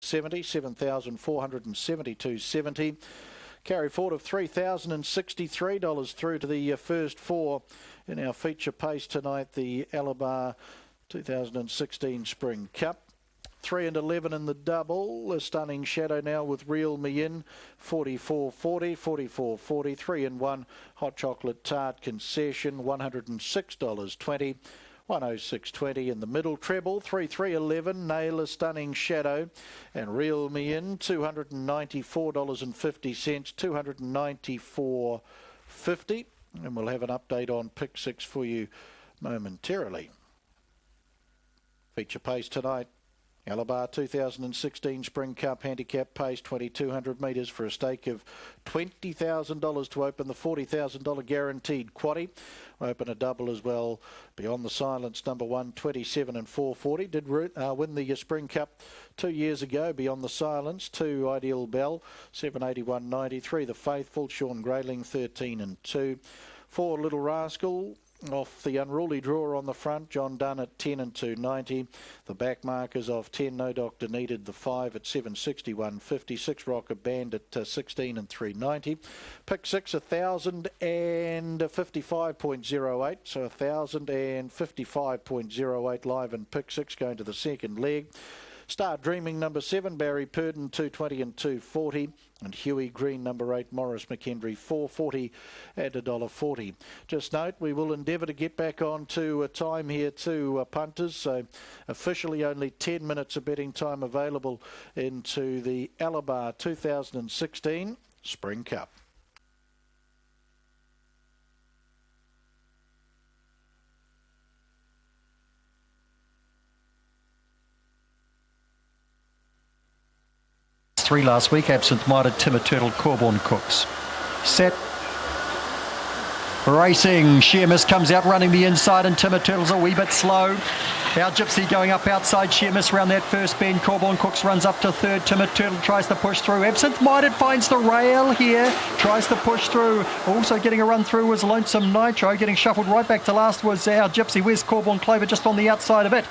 $7,470, $7,472.70. Carry forward of $3,063 through to the first four in our feature pace tonight, the Alabar 2016 Spring Cup. 3 and 11 in the double. A stunning shadow now with Reel Me In. 44.40, 44.40. 3 and 1. Hot Chocolate Tart Concession. $106.20. 106.20 in the middle treble. 3-3-11. Nail A Stunning Shadow. And Reel Me In. $294.50. $294.50. And we'll have an update on pick 6 for you momentarily. Feature pace tonight. Alabar 2016 Spring Cup handicap pace, 2,200 metres for a stake of $20,000 to open the $40,000 guaranteed quaddie. Open a double as well. Beyond the Silence, number 1, 27 and 440. Did win the Spring Cup 2 years ago. Beyond the Silence, 2 Ideal Bell, 781.93. The Faithful, Sean Grayling, 13 and 2. 4 Little Rascal. Off the unruly drawer on the front, John Dunn at 10 and 290. The back markers of 10, No Doctor Needed. The 5 at 761.50. 6 Rocket Band at 16 and 390. Pick 6, 1,055.08. So 1,055.08 live in pick 6 going to the second leg. Start Dreaming, number 7, Barry Purdon, 220 and 240. And Huey Green, number 8, Morris McKendry, 440 at $1.40. Just note, we will endeavour to get back on to time here to punters. So officially only 10 minutes of betting time available into the Alabar 2016 Spring Cup. Three last week, absent-minded Timber Turtle, Corborn Cooks. Set. Racing. Sheer Miss comes out running the inside and Timber Turtle's a wee bit slow. Our Gypsy going up outside. Sheer Miss round that first bend. Corborn Cooks runs up to third. Timber Turtle tries to push through. Absent-minded finds the rail here. Tries to push through. Also getting a run through was Lonesome Nitro. Getting shuffled right back to last was our Gypsy. Where's Corborn Clover? Just on the outside of it.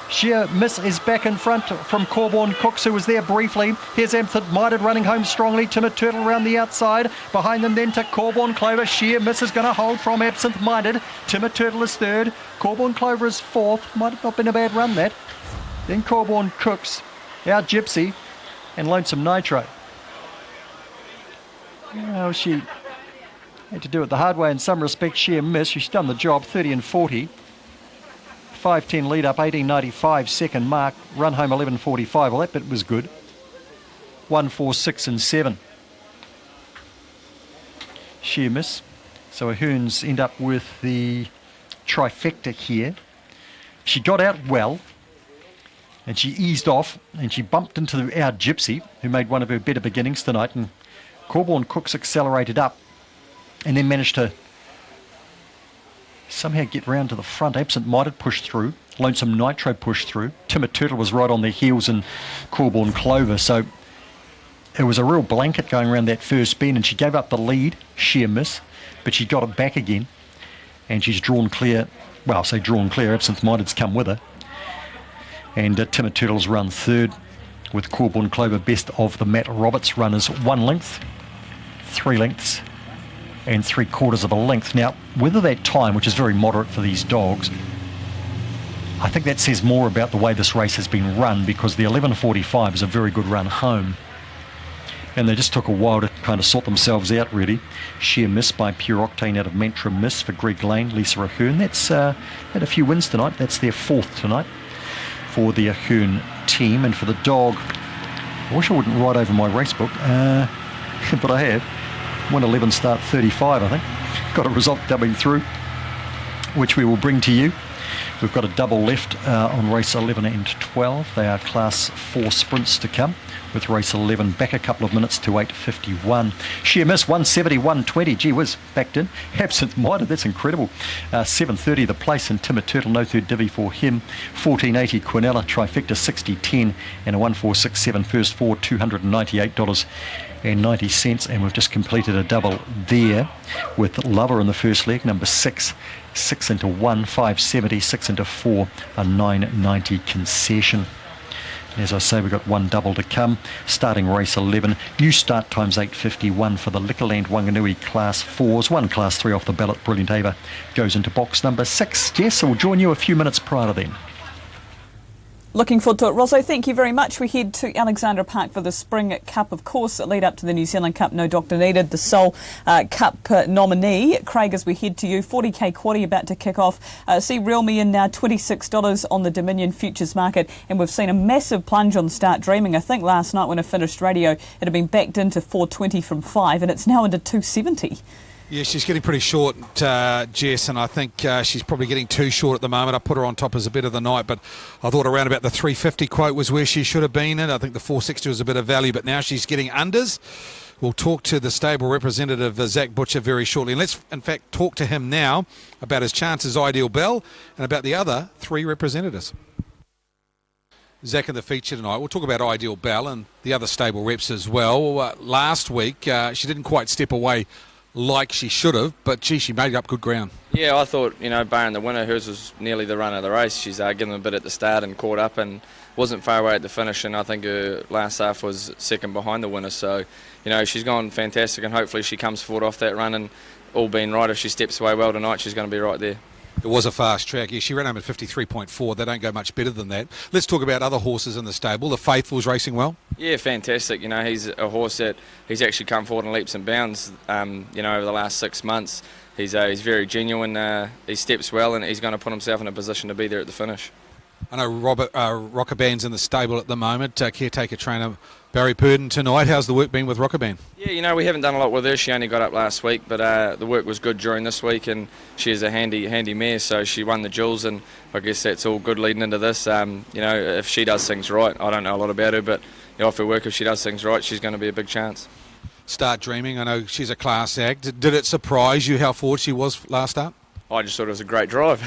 Sheer Miss is back in front from Corborn Cooks, who was there briefly. Here's Absent-minded running home strongly. Timber Turtle around the outside. Behind them then to Corborn Clover. Sheer Miss is going to hold from Absent-minded. Timber Turtle is third. Corborn Clover is fourth. Might have not been a bad run, that. Then Corborn Cooks, our Gypsy, and Lonesome Nitro. Well, she had to do it the hard way in some respects. Sheer Miss, she's done the job, 30 and 40. 5.10 lead up, 18.95 second mark, run home 11.45. Well, that bit was good. 1, 4, 6 and 7. Sheer Miss. So Ahoons end up with the trifecta here. She got out well and she eased off and she bumped into our Gypsy, who made one of her better beginnings tonight, and Corborn Cooks accelerated up and then managed to somehow get round to the front. Absent-minded pushed through. Lonesome Nitro pushed through. Timber Turtle was right on their heels and Corborn Clover. So it was a real blanket going around that first bend, and she gave up the lead, Sheer Miss, but she got it back again. And she's drawn clear. Well, I say drawn clear. Absent-minded's come with her. And Timber Turtle's run third with Corborn Clover best of the Matt Roberts runners. 1 length, 3 lengths, and 3/4 of a length. Now, whether that time, which is very moderate for these dogs, I think that says more about the way this race has been run, because the 11.45 is a very good run home. And they just took a while to kind of sort themselves out, really. Sheer Miss by Pure Octane out of Mantra Miss for Greg Lane, Lisa Ahern. That's had a few wins tonight. That's their 4th tonight for the Ahern team. And for the dog, I wish I wouldn't write over my race book, but I have. 1:11 start 35, I think. Got a result dubbing through, which we will bring to you. We've got a double left on race 11 and 12. They are class 4 sprints to come, with race 11 back a couple of minutes to 8.51. Sheer Miss 170-120. Gee whiz, backed in. Absent-minded, that's incredible. 7.30 the place, and Timber Turtle, no third divvy for him. 14.80 Quinella, trifecta 60.10, and a 1.467 first four, $298.90. And we've just completed a double there with Lover in the first leg, number 6, 6 into 1, 5.70, 6 into 4, a 9.90 concession. As I say, we've got one double to come. Starting race 11. New start times 8:51 for the Liquorland Wanganui Class 4s. One Class 3 off the ballot. Brilliant Ava goes into box number 6. Jess, I'll join you a few minutes prior to then. Looking forward to it. Rosso, thank you very much. We head to Alexandra Park for the Spring Cup, of course, lead up to the New Zealand Cup. No doctor needed. The sole Cup nominee. Craig, as we head to you, 40k quaddie about to kick off. See Real Me in now, $26 on the Dominion Futures market. And we've seen a massive plunge on Start Dreaming. I think last night when I finished radio, it had been backed into 420 from 5, and it's now into 270. Yeah, she's getting pretty short, Jess, and I think she's probably getting too short at the moment. I put her on top as a bit of the night, but I thought around about the 350 quote was where she should have been in. I think the 460 was a bit of value, but now she's getting unders. We'll talk to the stable representative, Zach Butcher, very shortly. And let's, in fact, talk to him now about his chances, Ideal Bell, and about the other 3 representatives. Zach in the feature tonight. We'll talk about Ideal Bell and the other stable reps as well. Last week, she didn't quite step away like she should have, but gee, she made up good ground. Yeah, I thought, barring the winner, hers was nearly the run of the race. She's given a bit at the start and caught up and wasn't far away at the finish, and I think her last half was second behind the winner. So, she's gone fantastic, and hopefully she comes forward off that run, and all being right, if she steps away well tonight, she's going to be right there. It was a fast track. Yeah, she ran home at 53.4. They don't go much better than that. Let's talk about other horses in the stable. The Faithful's racing well. Yeah, fantastic. He's a horse that he's actually come forward in leaps and bounds. Over the last 6 months, he's very genuine. He steps well, and he's going to put himself in a position to be there at the finish. I know Robert Rockaband's in the stable at the moment. Caretaker trainer Barry Purdon tonight. How's the work been with Rockaband? Yeah, we haven't done a lot with her. She only got up last week, but the work was good during this week, and she is a handy mare, so she won the jewels, and I guess that's all good leading into this. If she does things right, I don't know a lot about her, but off her work, if she does things right, she's going to be a big chance. Start Dreaming, I know she's a class act. Did it surprise you how forward she was last start? I just thought it was a great drive.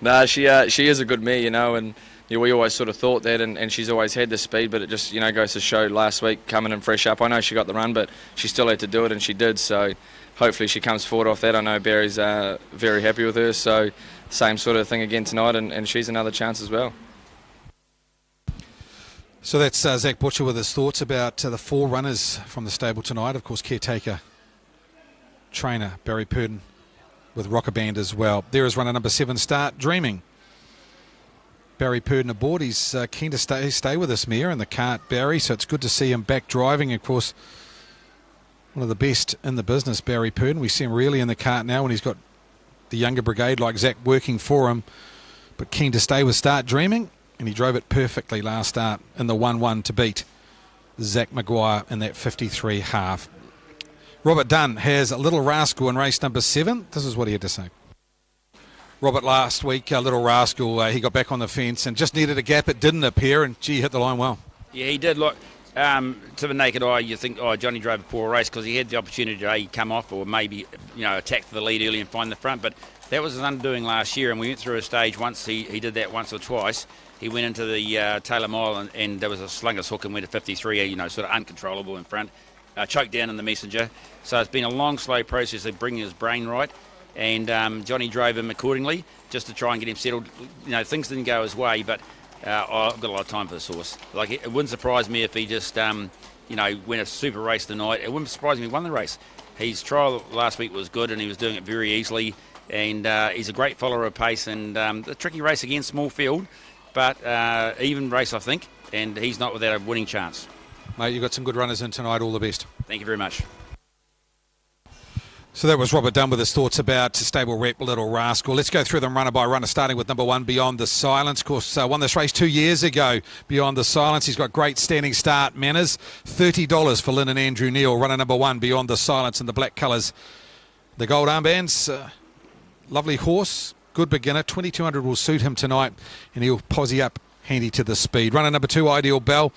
No, she is a good mare, and we always sort of thought that, and she's always had the speed, but it just goes to show last week coming in fresh up. I know she got the run, but she still had to do it, and she did. So hopefully she comes forward off that. I know Barry's very happy with her, so same sort of thing again tonight, and she's another chance as well. So that's Zach Butcher with his thoughts about the 4 runners from the stable tonight. Of course, caretaker trainer Barry Purdon with Rockaband as well. There is runner number 7, Start Dreaming. Barry Purdon aboard. He's keen to stay with us, mare in the cart, Barry, so it's good to see him back driving. Of course, one of the best in the business, Barry Purdon. We see him really in the cart now when he's got the younger brigade like Zach working for him, but keen to stay with Start Dreaming, and he drove it perfectly last start in the 1-1 to beat Zach Maguire in that 53 half. Robert Dunn has a Little Rascal in race number 7. This is what he had to say. Robert, last week, Little Rascal, he got back on the fence and just needed a gap. It didn't appear, and gee, hit the line well. Yeah, he did. Look, to the naked eye, you think, Johnny drove a poor race because he had the opportunity to come off or maybe, attack for the lead early and find the front. But that was his undoing last year, and we went through a stage once. He did that once or twice. He went into the Taylor Mile, and there was a slingers hook and went to 53, sort of uncontrollable in front. Choked down in the Messenger. So it's been a long, slow process of bringing his brain right. And Johnny drove him accordingly just to try and get him settled. Things didn't go his way, but I've got a lot of time for this horse. Like, it wouldn't surprise me if he just, went a super race tonight. It wouldn't surprise me if he won the race. His trial last week was good, and he was doing it very easily. And he's a great follower of pace. And a tricky race again, small field, but even race, I think. And he's not without a winning chance. Mate, you've got some good runners in tonight. All the best. Thank you very much. So that was Robert Dunn with his thoughts about stable rep Little Rascal. Let's go through them runner by runner, starting with number 1, Beyond the Silence. Of course, won this race 2 years ago, Beyond the Silence. He's got great standing start manners. $30 for Lynn and Andrew Neal. Runner number 1, Beyond the Silence, in the black colours. The gold armbands. Lovely horse, good beginner. 2200 will suit him tonight, and he'll posse up handy to the speed. Runner number 2, Ideal Bell.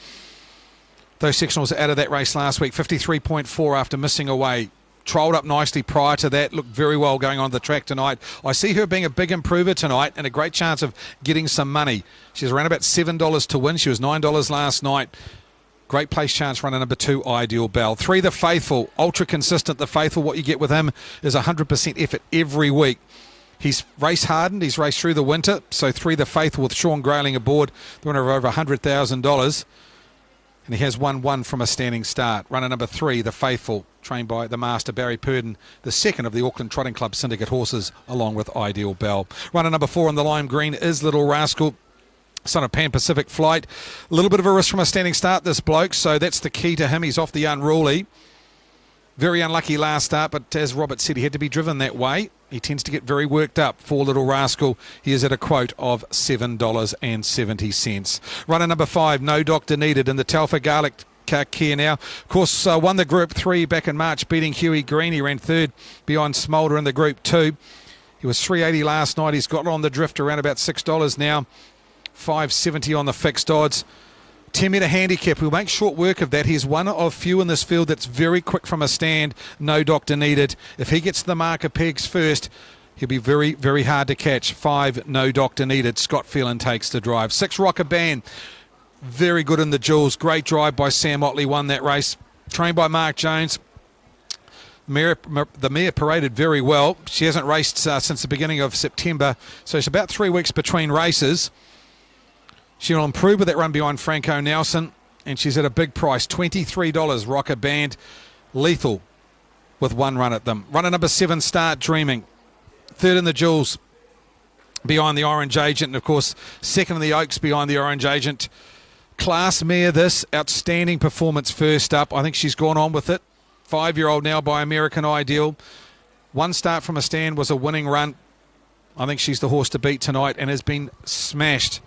Those sectionals out of that race last week, 53.4 after missing away. Trolled up nicely prior to that, looked very well going on the track tonight. I see her being a big improver tonight and a great chance of getting some money. She's around about $7 to win. She was $9 last night. Great place chance, runner number 2, Ideal Bell. 3, The Faithful, ultra consistent. The Faithful, what you get with him is 100% effort every week. He's race hardened. He's raced through the winter. So 3 The Faithful with Sean Grayling aboard, the winner of over $100,000. And he has won 1 from a standing start. Runner number 3, The Faithful, trained by the master Barry Purdon, the second of the Auckland Trotting Club syndicate horses, along with Ideal Bell. Runner number 4 on the lime green is Little Rascal, son of Pan Pacific Flight. A little bit of a risk from a standing start, this bloke, so that's the key to him. He's off the unruly. Very unlucky last start, but as Robert said, he had to be driven that way. He tends to get very worked up. For Little Rascal, he is at a quote of $7.70. Runner number 5, No Doctor Needed, in the Telfer Garlic care now. Of course, won the Group 3 back in March, beating Huey Green. He ran third behind Smolder in the Group 2. He was $3.80 last night. He's got on the drift around about $6 now. $5.70 on the fixed odds. 10-metre handicap. We'll make short work of that. He's one of few in this field that's very quick from a stand. No Doctor Needed. If he gets the marker pegs first, he'll be very, very hard to catch. 5, No Doctor Needed. Scott Phelan takes the drive. 6, Rocker Band. Very good in the jewels. Great drive by Sam Otley. Won that race. Trained by Mark Jones. The mare paraded very well. She hasn't raced since the beginning of September, so it's about 3 weeks between races. She'll improve with that run behind Franco Nelson, and she's at a big price, $23. Rocker Band, lethal with 1 run at them. Runner number 7, Start Dreaming. 3rd in the jewels behind the Orange Agent, and of course 2nd in the Oaks behind the Orange Agent. Class mare this, outstanding performance first up. I think she's gone on with it. 5-year-old now by American Ideal. 1 start from a stand was a winning run. I think she's the horse to beat tonight and has been smashed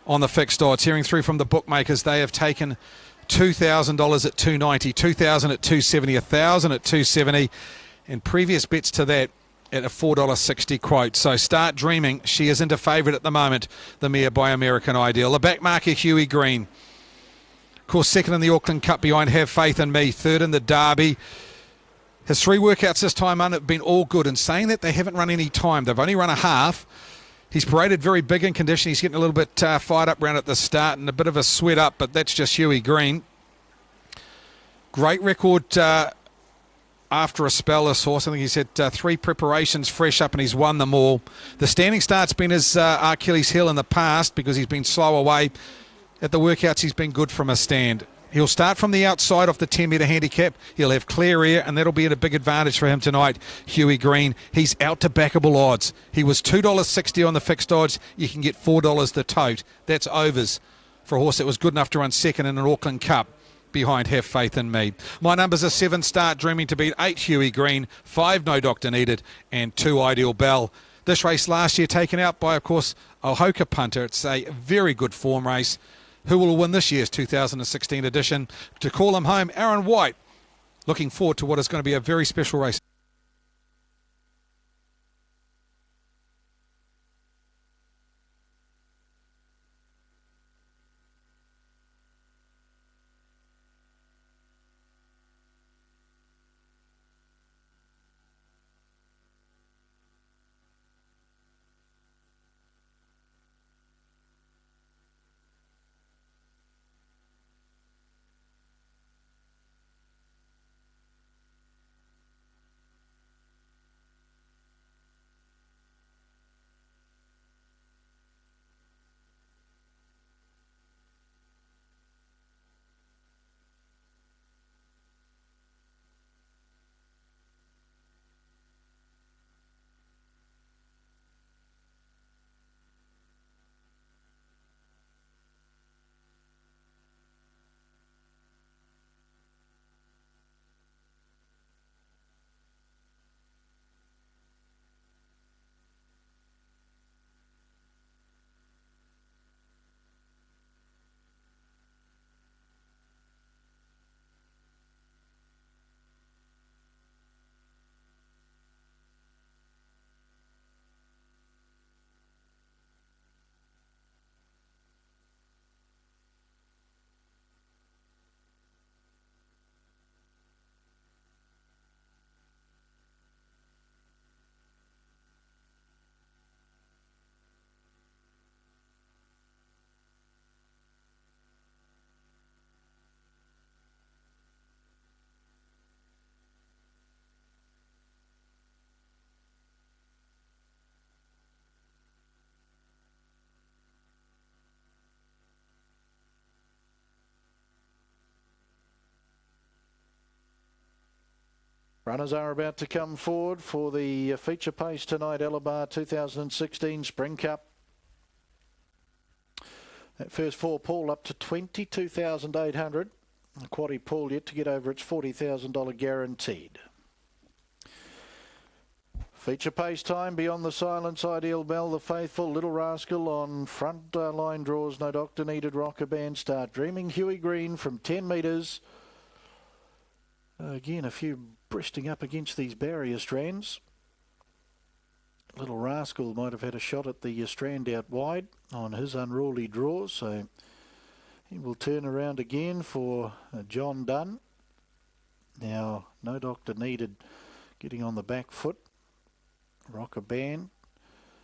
on the fixed odds. Hearing through from the bookmakers, they have taken $2,000 at $2.90, $2,000 at $2.70, $1,000 at $2.70, and previous bets to that at a $4.60 quote. So Start Dreaming, she is into favourite at the moment, the mare by American Ideal. The back marker, Huey Green. Of course, 2nd in the Auckland Cup behind Have Faith in Me, 3rd in the Derby. His 3 workouts this time have been all good, and saying that they haven't run any time. They've only run a half. He's paraded very big in condition. He's getting a little bit fired up round at the start and a bit of a sweat up, but that's just Huey Green. Great record after a spell, this horse. I think he's had 3 preparations fresh up and he's won them all. The standing start's been his Achilles heel in the past because he's been slow away. At the workouts, he's been good from a stand. He'll start from the outside off the 10-metre handicap. He'll have clear air, and that'll be at a big advantage for him tonight, Huey Green. He's out to backable odds. He was $2.60 on the fixed odds. You can get $4 the tote. That's overs for a horse that was good enough to run 2nd in an Auckland Cup behind Have Faith in Me. My numbers are 7, Start Dreaming to beat, 8, Huey Green, 5, No Doctor Needed, and 2, Ideal Bell. This race last year taken out by, of course, a Hoka punter. It's a very good form race. Who will win this year's 2016 edition? To call him home, Aaron White. Looking forward to what is going to be a very special race. Runners are about to come forward for the feature pace tonight, Alabar 2016 Spring Cup. That first four Paul up to 22,800. The quaddie Paul yet to get over its $40,000 guaranteed. Feature pace time, Beyond the Silence, Ideal Bell, The Faithful, Little Rascal on front line draws, No Doctor Needed, Rocker Band, Start Dreaming, Huey Green from 10 metres. Again, a few breasting up against these barrier strands. Little Rascal might have had a shot at the strand out wide on his unruly draws, so he will turn around again for John Dunn. Now, No Doctor Needed getting on the back foot. Rocker Band.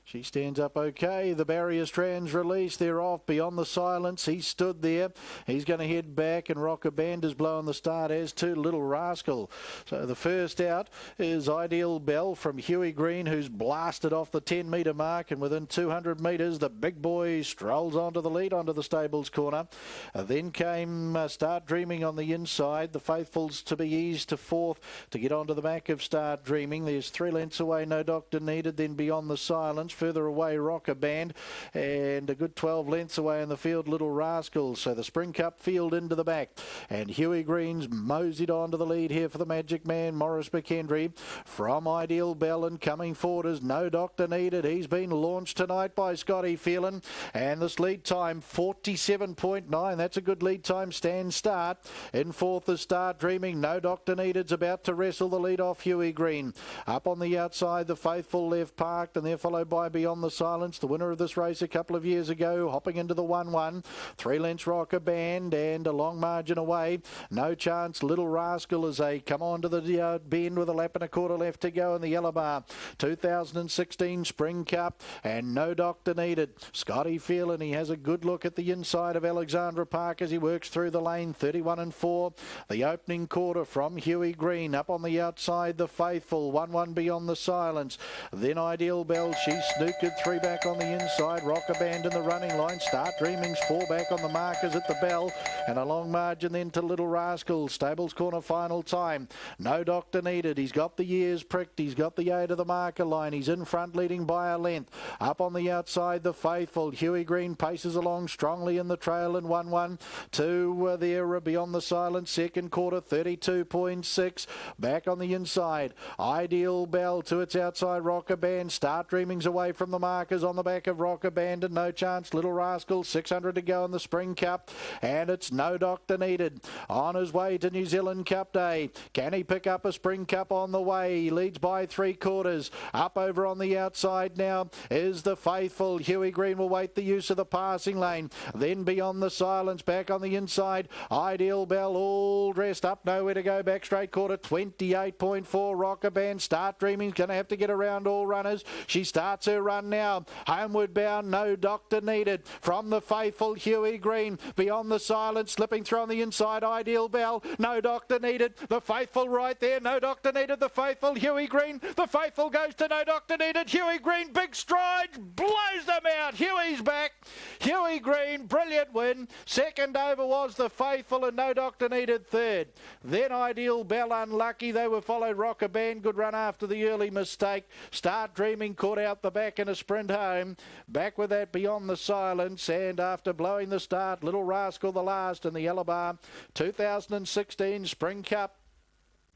She stands up okay. The barrier strands released. They're off. Beyond the Silence. He stood there. He's going to head back, and Rocker Band is blowing the start, as to Little Rascal. So the first out is Ideal Bell from Huey Green, who's blasted off the 10-metre mark, and within 200 metres, the big boy strolls onto the lead, onto the stables corner. Then came Start Dreaming on the inside. The Faithfuls to be eased to fourth to get onto the back of Start Dreaming. There's 3 lengths away, No Doctor Needed. Then Beyond the Silence. Further away, Rocker Band, and a good 12 lengths away in the field, Little Rascal. So the Spring Cup field into the back, and Huey Green's moseyed on to the lead here for the Magic Man, Morris McHenry. From Ideal Bell, and coming forward is No Doctor Needed. He's been launched tonight by Scotty Phelan, and this lead time 47.9. That's a good lead time stand start. In fourth is Start Dreaming. No Doctor Needed's about to wrestle the lead off Huey Green. Up on the outside, the Faithful left parked, and they're followed by Beyond the Silence, the winner of this race a couple of years ago, hopping into the 1-1. 3 lengths Rocker Band, and a long margin away. No Chance, Little Rascal, as they come on to the bend with a lap and a quarter left to go in the yellow bar. 2016 Spring Cup, and No Doctor Needed. Scotty Phelan, he has a good look at the inside of Alexandra Park as he works through the lane. 31 and 4. The opening quarter from Huey Green. Up on the outside, the Faithful. 1-1 Beyond the Silence. Then Ideal Bell, she's snookered 3 back on the inside. Rocker Band in the running line. Start Dreaming's 4 back on the markers at the bell, and a long margin then to Little Rascal. Stables corner final time. No Doctor Needed. He's got the ears pricked. He's got the 8 of the marker line. He's in front leading by a length. Up on the outside, the Faithful. Huey Green paces along strongly in the trail in 1-1. 2 there Beyond the Silence. Second quarter 32.6. Back on the inside, Ideal Bell to its outside. Rocker Band. Start Dreaming's away from the markers on the back of Rocker Band, and No Chance, Little Rascal. 600 to go in the Spring Cup, and it's No Doctor Needed on his way to New Zealand Cup Day. Can he pick up a Spring Cup on the way? He leads by 3/4. Up over on the outside now is the Faithful. Huey Green will wait the use of the passing lane. Then Beyond the Silence back on the inside. Ideal Bell all dressed up, nowhere to go, back straight quarter 28.4. Rocker Band. Start Dreaming's going to have to get around all runners. She starts her run now. Homeward bound, No Doctor Needed. From the Faithful, Huey Green. Beyond the Silence, slipping through on the inside, Ideal Bell. No Doctor Needed. The Faithful right there. No Doctor Needed. The Faithful, Huey Green. The Faithful goes to No Doctor Needed. Huey Green, big strides, blows them out. Huey's back. Huey Green, brilliant win. Second over was the Faithful, and No Doctor Needed third. Then Ideal Bell unlucky. They were followed Rocker Band. Good run after the early mistake. Start Dreaming caught out the back in a sprint home. Back with that Beyond the Silence, and after blowing the start, Little Rascal the last in the yellow bar. 2016 Spring Cup.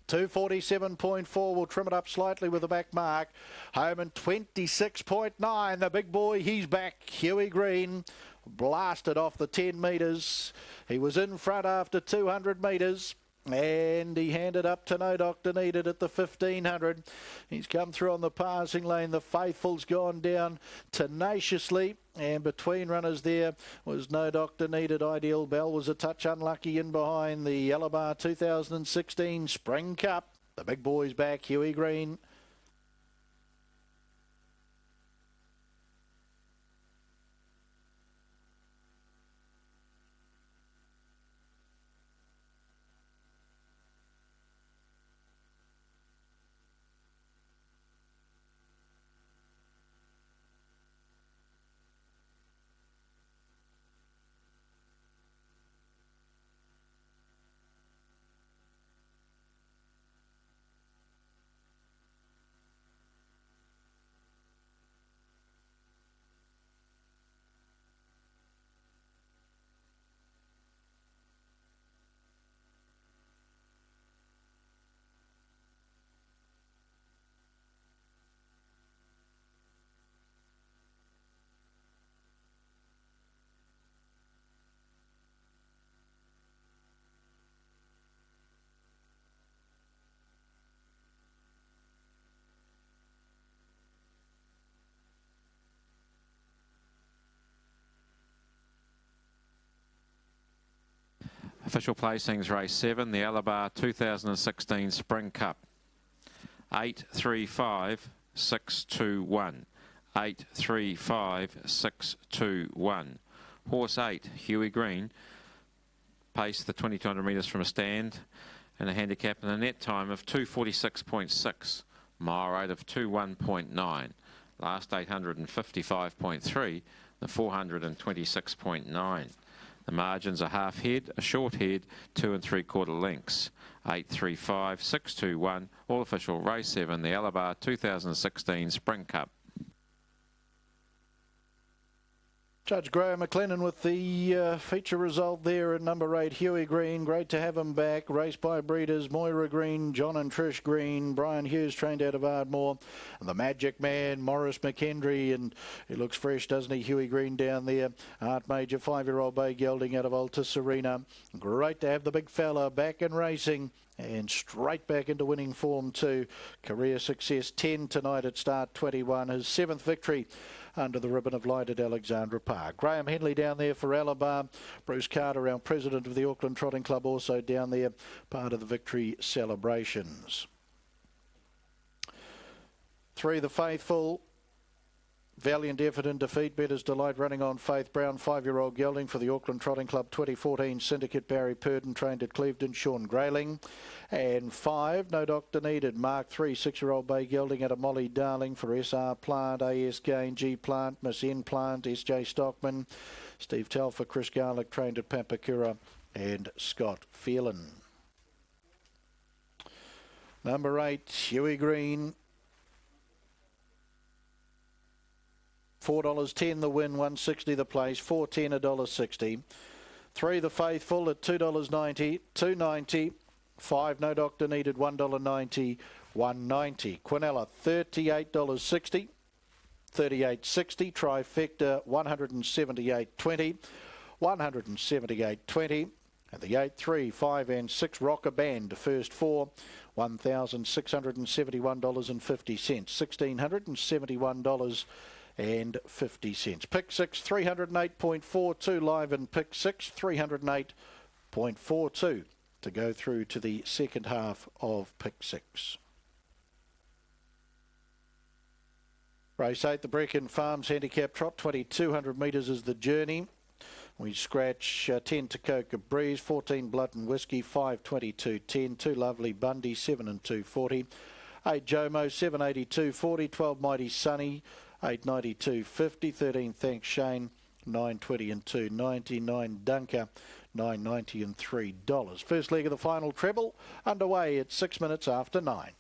247.4. We'll trim it up slightly with the back mark. Home in 26.9. The big boy, he's back. Huey Green blasted off the 10 metres. He was in front after 200 metres. And he handed up to No Doctor Needed at the 1500. He's come through on the passing lane. The Faithful's gone down tenaciously. And between runners there was No Doctor Needed. Ideal Bell was a touch unlucky in behind the Yellow Bar 2016 Spring Cup. The big boy's back, Huey Green. Official placings, race 7, the Alabar 2016 Spring Cup. 835-621. 835-621. Horse 8, Huey Green, paced the 2200 metres from a stand and a handicap and a net time of 2:46.6. Mile rate of 21.9. Last 855.3. The 426.9. The margins are half head, a short head, 2 3/4 lengths. 835-621. All official race 7, the Alabar 2016 Spring Cup. Judge Graham McLennan with the feature result there at number 8, Huey Green. Great to have him back. Raced by breeders Moira Green, John and Trish Green, Brian Hughes trained out of Ardmore, and the Magic Man, Maurice McHenry, and he looks fresh, doesn't he, Huey Green down there. Art Major, 5-year-old bay gelding out of Alta Serena. Great to have the big fella back in racing and straight back into winning form too. Career success 10 tonight at start 21. His 7th victory under the ribbon of light at Alexandra Park. Graham Henley down there for Alabar. Bruce Carter, our president of the Auckland Trotting Club, also down there, part of the victory celebrations. 3, the Faithful. Valiant effort in defeat. Better's Delight running on Faith Brown, 5-year-old gelding for the Auckland Trotting Club 2014 syndicate. Barry Purden trained at Clevedon. Sean Grayling. And 5, No Doctor Needed. Mark 3, 6-year-old bay gelding at a Molly Darling for SR Plant, AS Gain, G Plant, Miss N Plant, SJ Stockman. Steve Telfer, Chris Garlick trained at Papakura, and Scott Phelan. Number 8, Huey Green. $4.10 the win, $1.60 the place, $4.10 $1.60. 3, the Faithful at $2.90, $2.90. 5, No Doctor Needed, $1.90, $1.90. Quinella, $38.60, $38.60. Trifecta, $178.20, $178.20. And the 8, 3, 5 and 6 Rocker Band, first 4, $1,671.50, $1,671.50. Pick 6, 308.42 live in Pick 6, 308.42 to go through to the second half of Pick 6. Race 8, the Brecon Farms Handicap Trot, 2,200 metres is the journey. We scratch 10 Tacoca Breeze, 14 Blood and Whiskey, 5.22.10, 2 Lovely Bundy, 7 and 2.40, 8 Jomo, 7.82.40, 12 Mighty Sunny, 8.92.50, 13 Thanks Shane, 9.20 and 2.90, 9 Dunker, 9.90 and $3. First leg of the final treble underway at 6 minutes after 9.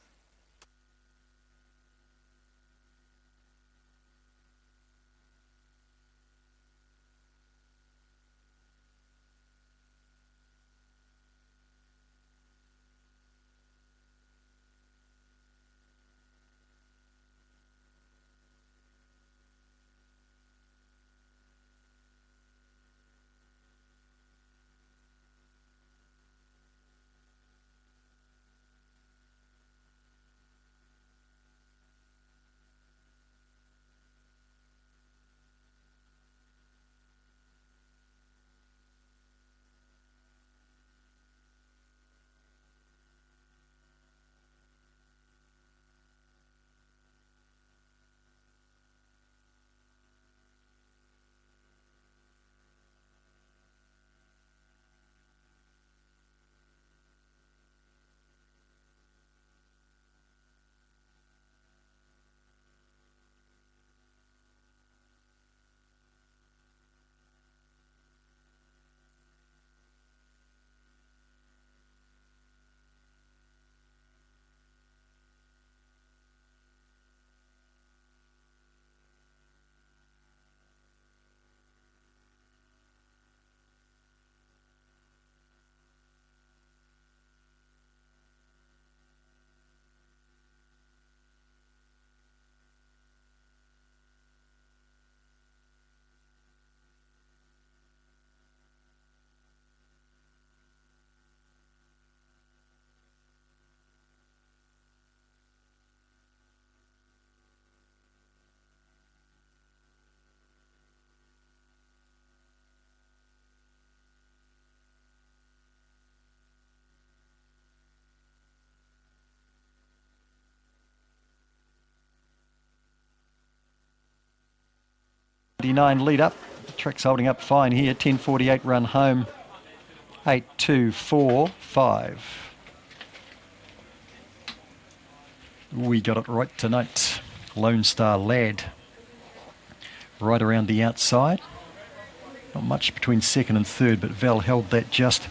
6.99 lead up. The track's holding up fine here. 10.48 run home. 8.245. We got it right tonight. Lone Star Lad. Right around the outside. Not much between second and third, but Val held that just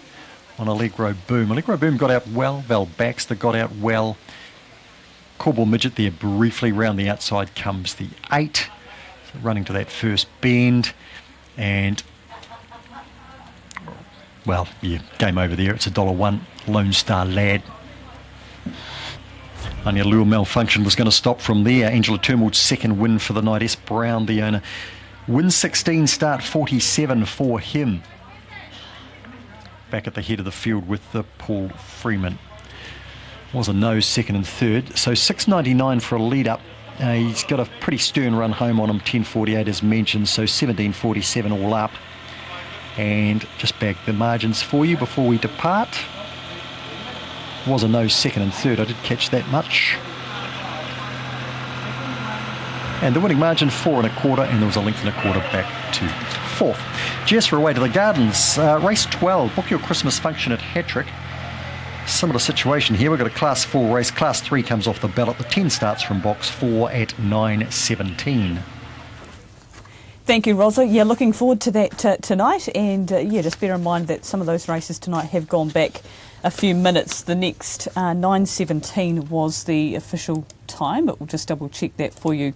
on Allegro Boom. Allegro Boom got out well. Val Baxter got out well. Corbel Midget there briefly. Round the outside comes the 8. So running to that first bend. And, well, yeah, game over there. It's $1.01. Lone Star Lad. Only a lure malfunction was going to stop from there. Angela Turmoil's second win for the night. S. Brown, the owner. Win 16, start 47 for him. Back at the head of the field with the Paul Freeman. Was a nose, second and third. So 6.99 for a lead up. He's got a pretty stern run home on him, 10.48 as mentioned. So 17.47 all up. And just back the margins for you before we depart. Was a nose, second and third. I did catch that much. And the winning margin 4 1/4, and there was a length and a quarter back to fourth. Jess, we're away to the Gardens. Race 12, book your Christmas function at Hattrick. Similar situation here. We've got a Class 4 race. Class 3 comes off the ballot. The 10 starts from box 4 at 9:17. Thank you, Rosa. Yeah, looking forward to that tonight. And yeah, just bear in mind that some of those races tonight have gone back a few minutes. The next 9:17 was the official time, but we'll just double check that for you.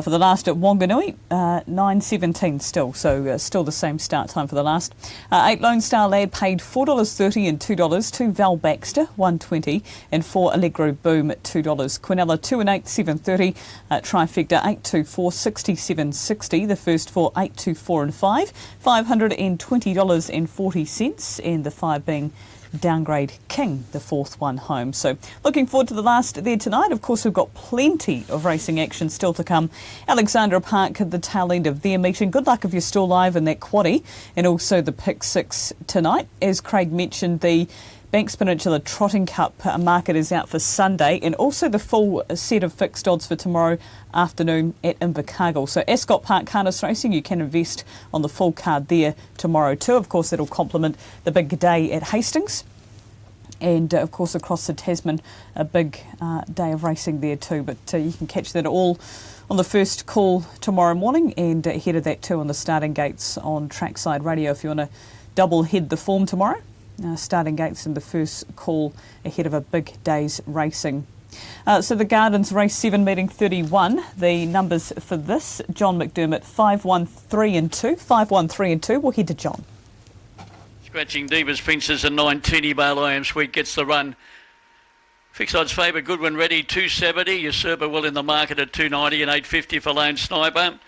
For the last at Wanganui, 9:17 still, so still the same start time for the last. 8 Lone Star Lad paid $4.30 and $2. 2 Val Baxter, $1.20, and 4 Allegro Boom at $2. Quinella 2 and 8, $7.30. Trifecta 8, 2, 4, $67.60. The first 4, 8, 2, 4 and 5, $520.40, and the 5 being Downgrade King, the fourth one home. So looking forward to the last there tonight. Of course, we've got plenty of racing action still to come. Alexandra Park at the tail end of their meeting. Good luck if you're still live in that quaddie, and also the Pick 6 tonight. As Craig mentioned, the Banks Peninsula Trotting Cup market is out for Sunday, and also the full set of fixed odds for tomorrow afternoon at Invercargill. So Ascot Park Harness Racing, you can invest on the full card there tomorrow too. Of course, that'll complement the big day at Hastings. And, of course, across the Tasman, a big day of racing there too. But you can catch that all on the first call tomorrow morning, and ahead of that too on the starting gates on Trackside Radio if you want to double head the form tomorrow. Starting gates and the first call ahead of a big day's racing. So the Gardens race 7 meeting 31. The numbers for this: John McDermott 5, 1, 3 and 2. 5, 1, 3 and 2. We'll head to John. Scratching Divas Princess and 9 Teeny Bale I Am Sweet gets the run. Fixed odds favour, Goodwin Ready 270. Usurper Will in the market at 290 and 850 for Lone Sniper.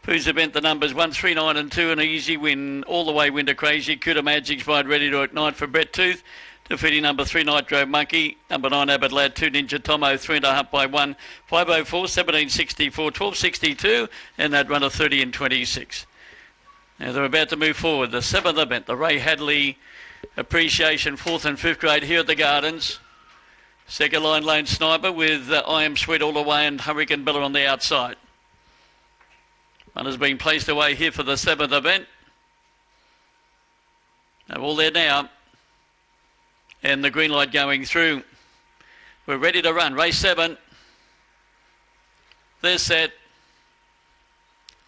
Who's event the numbers 1, 3, 9 and 2, an easy win all the way. Winter Crazy, Kuta Magic's ride ready to ignite for Brett Tooth. Defeating number 3 Nitro Monkey, number 9 Abbott Lad, 2 Ninja Tomo, 3.5 by 1, 504, 1764, 1262, and that run of 30 and 26. Now they're about to move forward. The 7th event, the Ray Hadley Appreciation 4th and 5th grade here at the Gardens. Second line Lone Sniper with I Am Sweet all the way and Hurricane Bella on the outside. One has been placed away here for the 7th event. They're all there now. And the green light going through. We're ready to run. Race 7. They're set.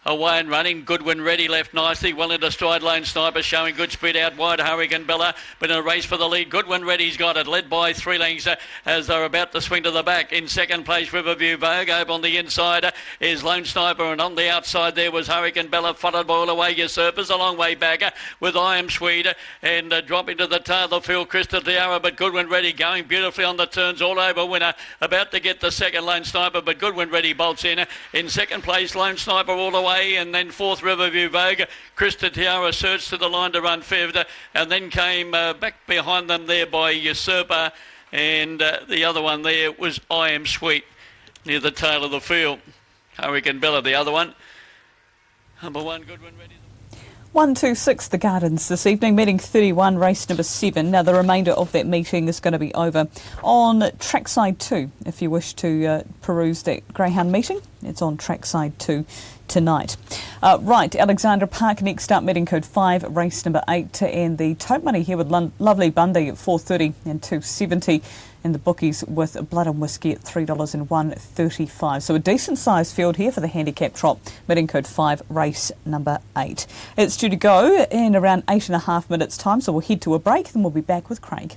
Away and running. Goodwin Ready left nicely. Well into stride. Lone Sniper showing good speed out wide. Hurricane Bella, but in a race for the lead. Goodwin Ready's got it. Led by 3 lengths as they're about to swing to the back. In second place, Riverview Vogue. Over on the inside is Lone Sniper, and on the outside there was Hurricane Bella, followed by all the way Usurpers. A long way back with I Am Sweet, and dropping to the tail of the field, Crystal Tiara, but Goodwin Ready going beautifully on the turns. All over winner. About to get the second Lone Sniper, but Goodwin Ready bolts in. In second place, Lone Sniper all the way. And then 4th Riverview Vogue. Krista Tiara surged to the line to run 5th, and then came back behind them there by Usurper, and the other one there was I Am Sweet near the tail of the field. Hurricane Bella, the other one. Number 1, Goodwin Ready. 1, 2, 6, the Gardens this evening, meeting 31, race number 7. Now, the remainder of that meeting is going to be over on Trackside 2, if you wish to peruse that greyhound meeting. It's on trackside 2 tonight. Right, Alexandra Park next up, meeting code 5, race number 8, and the tote money here with Lovely Bundy at $4.30 and $2.70. And the bookies with Blood and Whiskey at $3 and $1.35. So a decent sized field here for the handicap trot, meeting code 5, race number 8. It's due to go in around 8.5 minutes time, so we'll head to a break, then we'll be back with Craig.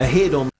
Ahead on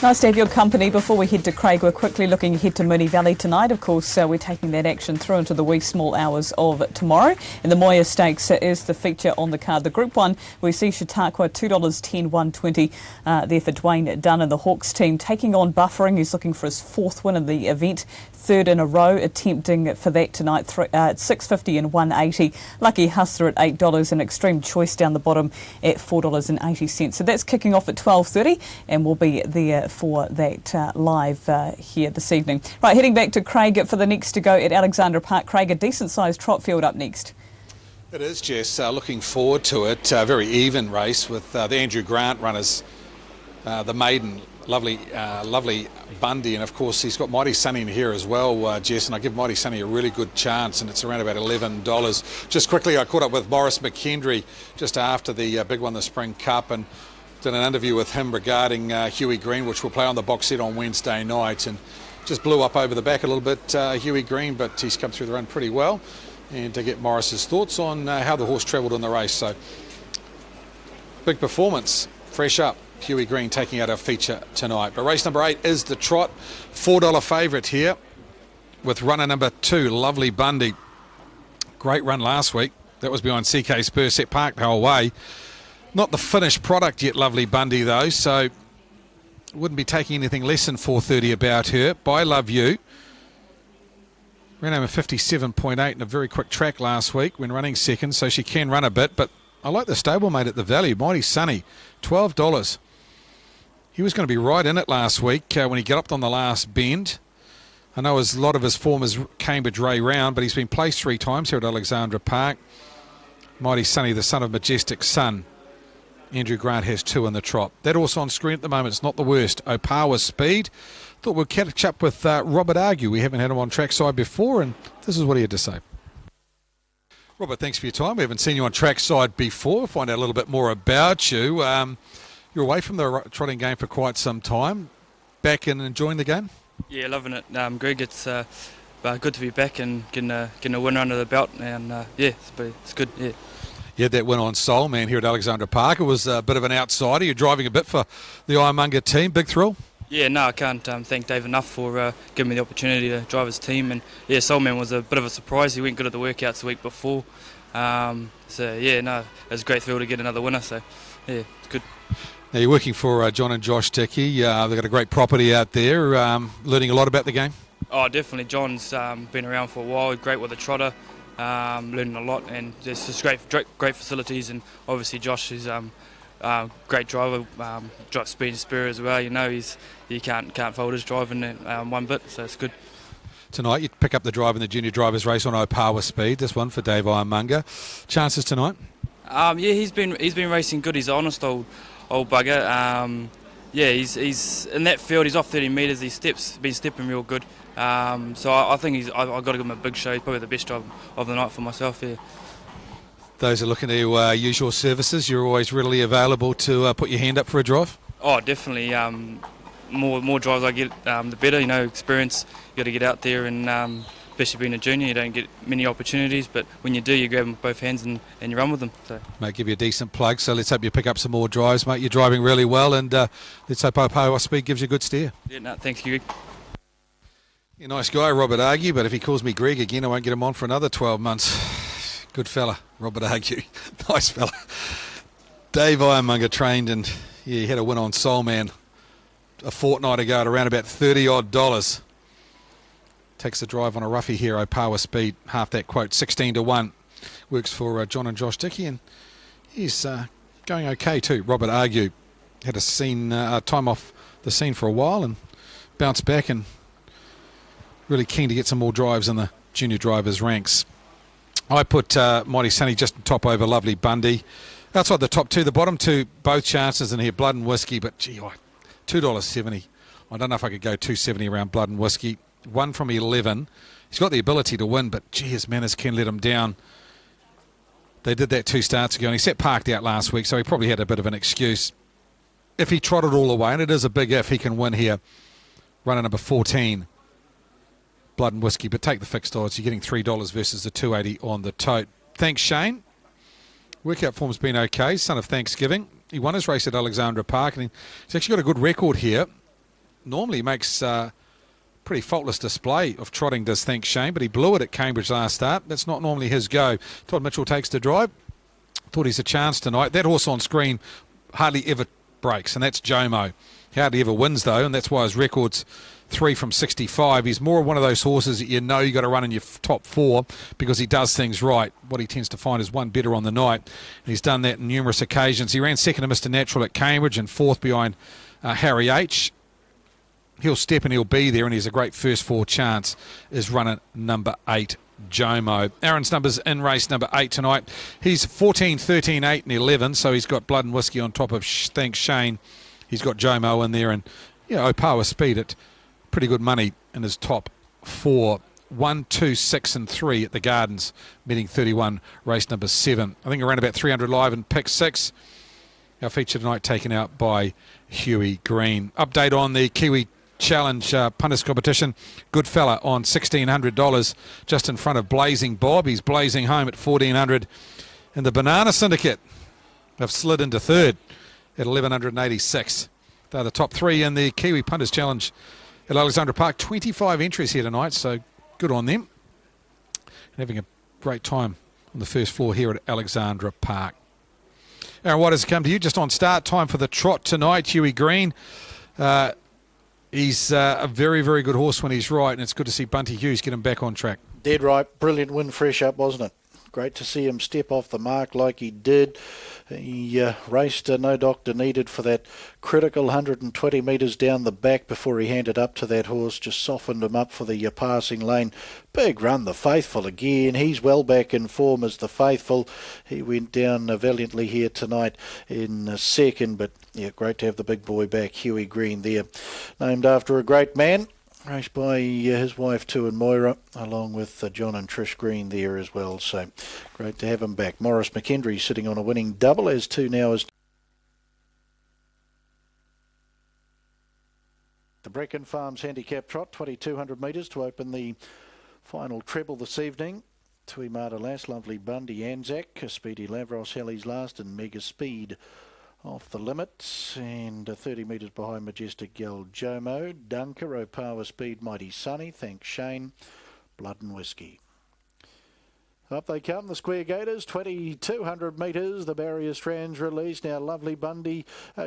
Nice to have your company. Before we head to Craig, we're quickly looking ahead to Mooney Valley tonight. Of course, we're taking that action through into the wee small hours of tomorrow. And the Moya Stakes is the feature on the card. The Group 1, we see Chautauqua $2.10, $1.20 there for Dwayne Dunn and the Hawks team. Taking on Buffering, he's looking for his 4th win in the event. 3rd in a row, attempting for that tonight at $6.50 and $1.80. Lucky Hustler at $8 and Extreme Choice down the bottom at $4.80. So that's kicking off at 12:30 and we'll be there for that live here this evening. Right, heading back to Craig for the next to go at Alexandra Park. Craig, a decent sized trot field up next. It is, Jess. Looking forward to it. Very even race with the Andrew Grant runners, the maiden. Lovely Bundy, and of course he's got Mighty Sunny in here as well, Jess, and I give Mighty Sunny a really good chance, and it's around about $11. Just quickly, I caught up with Maurice McKendry just after the big one, the Spring Cup, and did an interview with him regarding Huey Green, which will play on the box set on Wednesday night, and just blew up over the back a little bit, Huey Green, but he's come through the run pretty well, and to get Maurice's thoughts on how the horse travelled in the race. So big performance, fresh up. Huey Green taking out our feature tonight. But race number 8 is the Trot. $4 favourite here with runner number 2, Lovely Bundy. Great run last week. That was behind CK Spur, set parked the whole way. Not the finished product yet, Lovely Bundy, though, so wouldn't be taking anything less than $4.30 about her. By Love You. Ran over 57.8 in a very quick track last week when running second, so she can run a bit, but I like the stablemate at the value. Mighty Sunny, $12. He was going to be right in it last week when he got up on the last bend. I know a lot of his form is Cambridge Ray round, but he's been placed 3 times here at Alexandra Park. Mighty Sunny, the son of Majestic Sun. Andrew Grant has 2 in the Trot. That horse on screen at the moment is not the worst. Opawa Speed. Thought we'd catch up with Robert Argue. We haven't had him on trackside before, and this is what he had to say. Robert, thanks for your time. We haven't seen you on trackside before. Find out a little bit more about you. You're away from the trotting game for quite some time. Back and enjoying the game? Yeah, loving it, Greg. It's good to be back and getting a win under the belt, and yeah, it's good. Yeah. You had that win on Soul Man here at Alexandra Park. It was a bit of an outsider. You're driving a bit for the Ironmonger team. Big thrill? Yeah, no, I can't thank Dave enough for giving me the opportunity to drive his team. And yeah, Soulman was a bit of a surprise. He went good at the workouts the week before. So yeah, no, it was a great thrill to get another winner. So yeah, it's good. Now you're working for John and Josh Dickey. They've got a great property out there. Learning a lot about the game? Oh, definitely. John's been around for a while. Great with the trotter. Learning a lot, and there's just great facilities. And obviously Josh is great driver, speed and spirit as well. You know, you can't fault his driving one bit, so it's good. Tonight you pick up the drive in the junior drivers race on Opawa Speed. This one for Dave Ironmonger. Chances tonight? Yeah, he's been racing good. He's an honest old bugger. Yeah, he's in that field. He's off 30 metres. Been stepping real good. So I think I've got to give him a big show. He's probably the best drive of the night for myself. Yeah. Those are looking to use your services. You're always readily available to put your hand up for a drive? Oh, definitely. More drives I get, the better. You know, experience. You got to get out there, and especially being a junior, you don't get many opportunities. But when you do, you grab them with both hands and you run with them. So. Mate, give you a decent plug. So let's hope you pick up some more drives, mate. You're driving really well, and let's hope Opawa Speed gives you a good steer. Yeah, no, thanks, you. You're a nice guy, Robert Argue, but if he calls me Greg again, I won't get him on for another 12 months. Good fella, Robert Argue. Nice fella. Dave Ironmonger trained, and yeah, he had a win on Soul Man a fortnight ago at around about $30 odd. Takes the drive on a roughie here, Opawa Speed, half that quote, 16-1. Works for John and Josh Dickey, and he's going okay too. Robert Argue had a time off the scene for a while and bounced back, and really keen to get some more drives in the junior drivers ranks. I put Mighty Sunny just top over Lovely Bundy. Outside the top two, the bottom two, both chances in here, Blood and Whiskey, but gee, $2.70. I don't know if I could go $2.70 around Blood and Whiskey. 1 from 11. He's got the ability to win, but gee, his manners can let him down. They did that 2 starts ago, and he sat parked out last week, so he probably had a bit of an excuse. If he trotted all the way, and it is a big if, he can win here. Runner number 14. Blood and Whiskey, but take the fixed odds. You're getting $3 versus the $2.80 on the tote. Thanks, Shane. Workout form's been okay. Son of Thanksgiving. He won his race at Alexandra Park, and he's actually got a good record here. Normally makes pretty faultless display of trotting, does Thanks Shane, but he blew it at Cambridge last start. That's not normally his go. Todd Mitchell takes the drive. Thought he's a chance tonight. That horse on screen hardly ever breaks, and that's Jomo. He hardly ever wins, though, and that's why his record's 3 from 65. He's more one of those horses that you know you got to run in your top 4 because he does things right. What he tends to find is one better on the night, and he's done that on numerous occasions. He ran second to Mr. Natural at Cambridge and 4th behind Harry H. He'll step and he'll be there, and he's a great first 4 chance is runner number 8, Jomo. Aaron's numbers in race number 8 tonight. He's 14, 13, 8 and 11, so he's got Blood and Whiskey on top of Thanks Shane. He's got Jomo in there, and Opawa Speed at pretty good money in his top 4. 1, 2, 6 and 3 at the Gardens, meeting 31, race number 7. I think around about 300 live in pick 6. Our feature tonight taken out by Huey Green. Update on the Kiwi Challenge punters competition. Good fella on $1,600 just in front of Blazing Bob. He's blazing home at $1,400. And the Banana Syndicate have slid into 3rd at $1,186. They're the top 3 in the Kiwi Punters Challenge at Alexandra Park. 25 entries here tonight, so good on them. And having a great time on the first floor here at Alexandra Park. Aaron, what has come to you just on start time for the trot tonight? Huey Green. He's a very, very good horse when he's right, and it's good to see Bunty Hughes get him back on track. Dead right. Brilliant win fresh up, wasn't it? Great to see him step off the mark like he did. He raced no doctor needed for that critical 120 metres down the back before he handed up to that horse. Just softened him up for the passing lane. Big run, the Faithful again. He's well back in form as the Faithful. He went down valiantly here tonight in second, but yeah, great to have the big boy back, Huey Green there. Named after a great man. Raced by his wife too, and Moira, along with John and Trish Green there as well. So great to have him back. Morris McKendry sitting on a winning double, as 2 now is the Brecon Farms handicap trot, 2,200 metres to open the final treble this evening. Tui Mata Lass, Lovely Bundy, Anzac, Speedy Lavros, Helly's Last, and Mega Speed off the limits. And 30 metres behind Majestic Gal, Jomo, Dunker, Power Speed, Mighty Sunny, thanks Shane, Blood and Whiskey. Up they come, the Square Gators, 2,200 metres. The barrier strands released. Now Lovely Bundy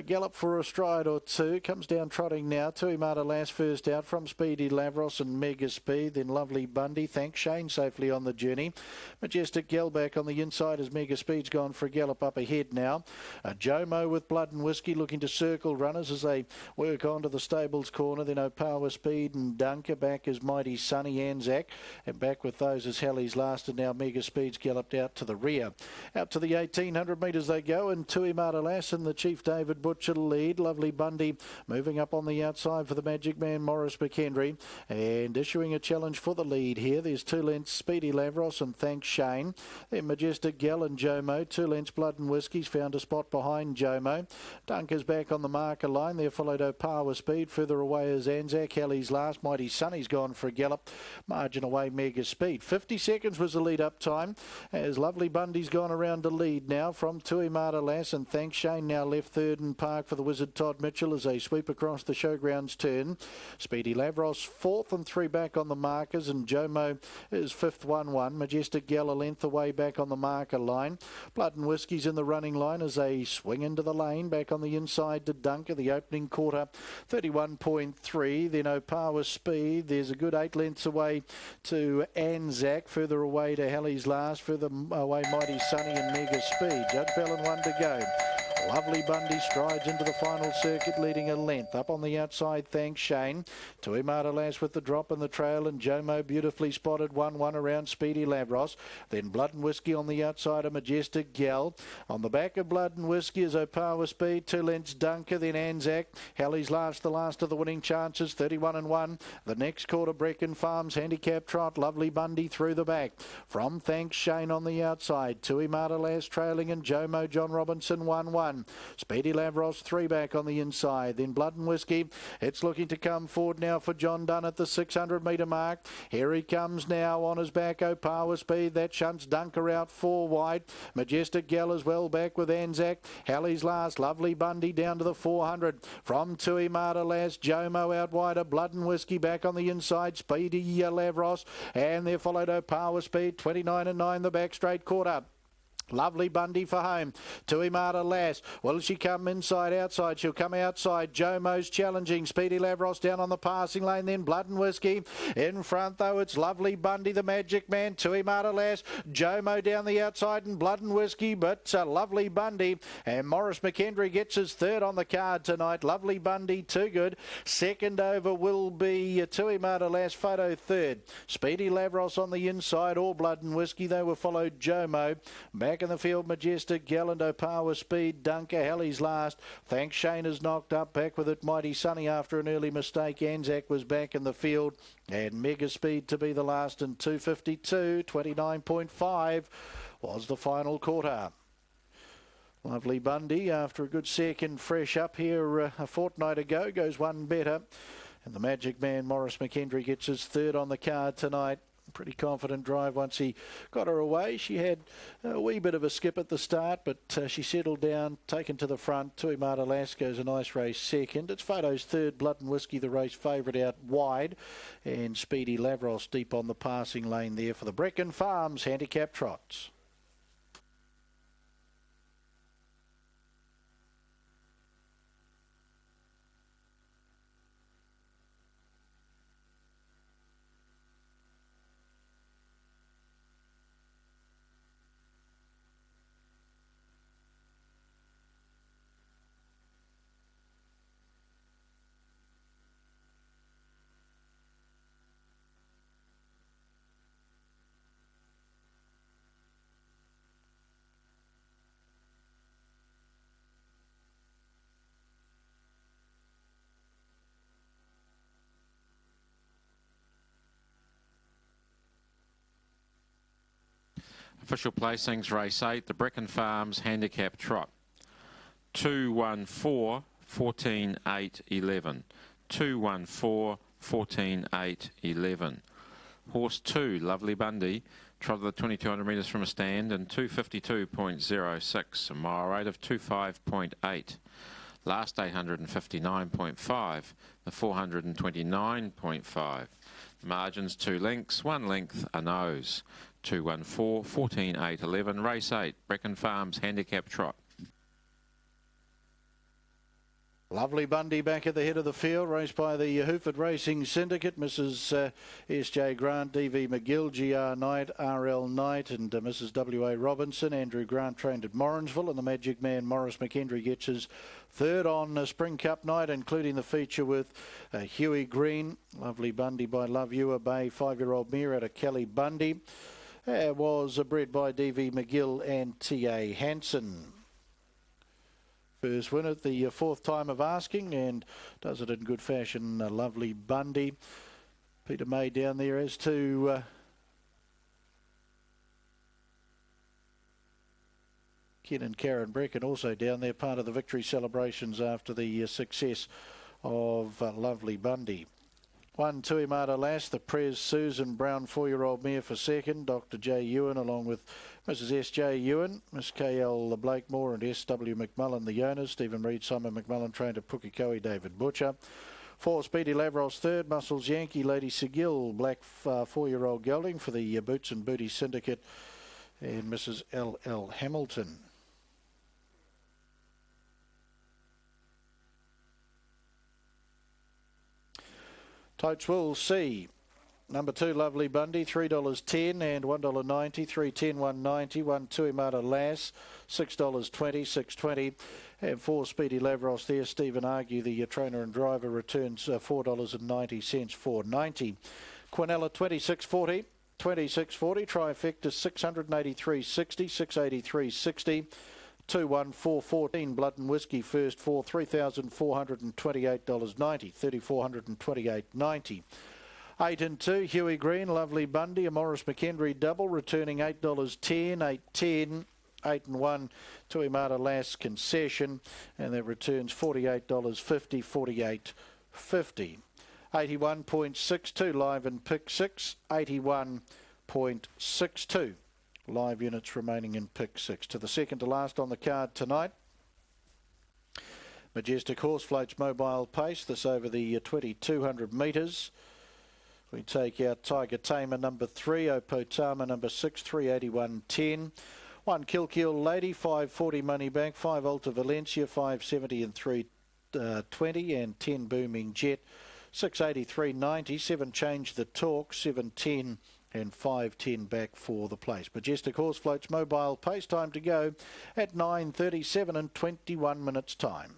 gallop for a stride or two. Comes down trotting now. Tui Mata Lass first out from Speedy Lavros and Mega Speed. Then Lovely Bundy. Thanks Shane safely on the journey. Majestic Gal back on the inside as Mega Speed's gone for a gallop up ahead now. Jomo with Blood and Whiskey looking to circle runners as they work on to the stables corner. Then Power Speed and Dunker back as Mighty Sunny, Anzac. And back with those as Helly's Last, and now Mega Speed's galloped out to the rear. Out to the 1,800 metres they go, and Tui Mata Lass and the Chief David Butcher lead. Lovely Bundy moving up on the outside for the Magic Man Morris McHenry, and issuing a challenge for the lead here. There's 2 lengths Speedy Lavros and Thanks Shane. Then Majestic Gal and Jomo. 2 lengths Blood and Whiskey's found a spot behind Jomo. Dunker's back on the marker line. There followed Power Speed. Further away is Anzac. Helly's Last. Mighty Sunny's gone for a gallop. Margin away Mega Speed. 50 seconds was the lead up time as Lovely Bundy's gone around to lead now from Tui Mata Lass, and Thanks Shane now left third in park for the Wizard Todd Mitchell as they sweep across the showgrounds turn. Speedy Lavros fourth and 3 back on the markers, and Jomo is fifth 1-1. Majestic Gal a length away back on the marker line. Blood and Whiskey's in the running line as they swing into the lane back on the inside to Dunker. The opening quarter 31.3. Then Power Speed. There's a good 8 lengths away to Anzac. Further away to Helly's Last, further away Mighty Sunny and Mega Speed. Judge Bellin 1 to go. Lovely Bundy strides into the final circuit, leading a length. Up on the outside, Thanks Shane. Tui Mata Lass with the drop in the trail, and Jomo beautifully spotted 1-1 around Speedy Lavros. Then Blood and Whiskey on the outside of Majestic Gal. On the back of Blood and Whiskey is Power Speed. 2 lengths Dunker, then Anzac. Helly's Last, the last of the winning chances, 31-1. The next quarter, Brecon Farms, handicap Trot. Lovely Bundy through the back. From Thanks Shane on the outside. Tui Mata Lass trailing, and Jomo John Robinson 1-1. Speedy Lavros 3 back on the inside. Then Blood and Whiskey. It's looking to come forward now for John Dunn at the 600 metre mark. Here he comes now on his back. Power Speed. That shunts Dunker out 4 wide. Majestic Gal as well back with Anzac. Helly's Last. Lovely Bundy down to the 400. From Tui Mata Lass. Jomo out wider. Blood and Whiskey back on the inside. Speedy Lavros. And there followed Power Speed. 29-9 the back straight quarter. Lovely Bundy for home. Tui Mata Lass. Will she come inside, outside? She'll come outside. Jomo's challenging. Speedy Lavros down on the passing lane. Then Blood and Whiskey. In front, though, it's Lovely Bundy, the Magic Man. Tui Mata Lass. Jomo down the outside and Blood and Whiskey. But Lovely Bundy. And Morris McHenry gets his third on the card tonight. Lovely Bundy, too good. Second over will be Tui Mata Lass. Photo third. Speedy Lavros on the inside. All Blood and Whiskey. They were followed Jomo. Back in the field, Majestic Gal and Power Speed. Dunker, Helly's Last. Thanks Shane is knocked up. Back with it, Mighty Sunny after an early mistake. Anzac was back in the field. And Mega Speed to be the last, and 2:52, 29.5 was the final quarter. Lovely Bundy, after a good second fresh up here a fortnight ago, goes one better. And the Magic Man, Morris McHenry, gets his third on the card tonight. Pretty confident drive once he got her away. She had a wee bit of a skip at the start, but she settled down, taken to the front. Tui Mata Lass goes a nice race second. It's Photo's third. Blood and Whiskey, the race favourite, out wide. And Speedy Lavros deep on the passing lane there for the Brecon Farms handicap Trots. Official placings, race 8, the Brecon Farms handicap Trot. 2-1-4, 14-8, 11. 2-1-4, 14-8, 11. Horse 2, Lovely Bundy, trotted the 2,200 metres from a stand in 252.06, a mile rate of 25.8. Last 859.5, the 429.5. Margins 2 lengths, 1 length, a nose. 214, 14, 8, 11, race 8, Brecon Farms handicap trot. Lovely Bundy back at the head of the field, raced by the Hooford Racing Syndicate, Mrs. S.J. Grant, D.V. McGill, G.R. Knight, R.L. Knight and Mrs. W.A. Robinson. Andrew Grant trained at Morrinsville, and the Magic Man Morris McHenry gets his third on Spring Cup night, including the feature with Huey Green. Lovely Bundy by Love You, a Bay 5-year-old mare out of Kelly Bundy. Was bred by D.V. McGill and T.A. Hansen. First win at the fourth time of asking, and does it in good fashion. Lovely Bundy. Peter May down there as to Ken and Karen Brecken also down there, part of the victory celebrations after the success of Lovely Bundy. 1 2 Imada Lass, the Prez Susan Brown 4-year-old mare for second. Dr. J. Ewan along with Mrs. S.J. Ewan, Miss K.L. Blakemore and S.W. McMullen the owners. Stephen Reid, Simon McMullen trained at Pukekohe, David Butcher. 4 Speedy Lavros third, Muscles Yankee, Lady Seguil, Black 4-year-old gelding for the Boots and Booty Syndicate and Mrs. L.L. Hamilton. Totes will see. Number 2, Lovely Bundy, $3.10 and $1.90, 3.10, $1.90, 1 2 Imada Lass, $6.20, $6.20, and 4 Speedy Lavros there. Stephen Argue, the trainer and driver, returns $4.90, $4.90. Quinella, $26.40, $26.40, Trifecta, $683.60, $683.60. 21414 Blood and Whiskey first for $3,428.90, $3,428.90. 8 and 2 Huey Green, Lovely Bundy, a Morris McHenry double, returning $8.10, $8.10. 8 and 1 to Imada Lass concession, and that returns $48.50, $48.50. 81.62 live in pick 6, 81.62. Live units remaining in pick 6. To the second to last on the card tonight. Majestic Horse floats mobile pace. This over the 2,200 metres. We take out Tiger Tamer number 3, Opotama number 6, 381.10. 1 Kilkeel Lady, 540 Money Bank, 5 Alta Valencia, 570 and 320, and 10 Booming Jet, 683.90. 7 Change the Talk, 710. And 5.10 back for the place. Majestic Horse floats mobile pace. Time to go at 9:37 and 21 minutes time.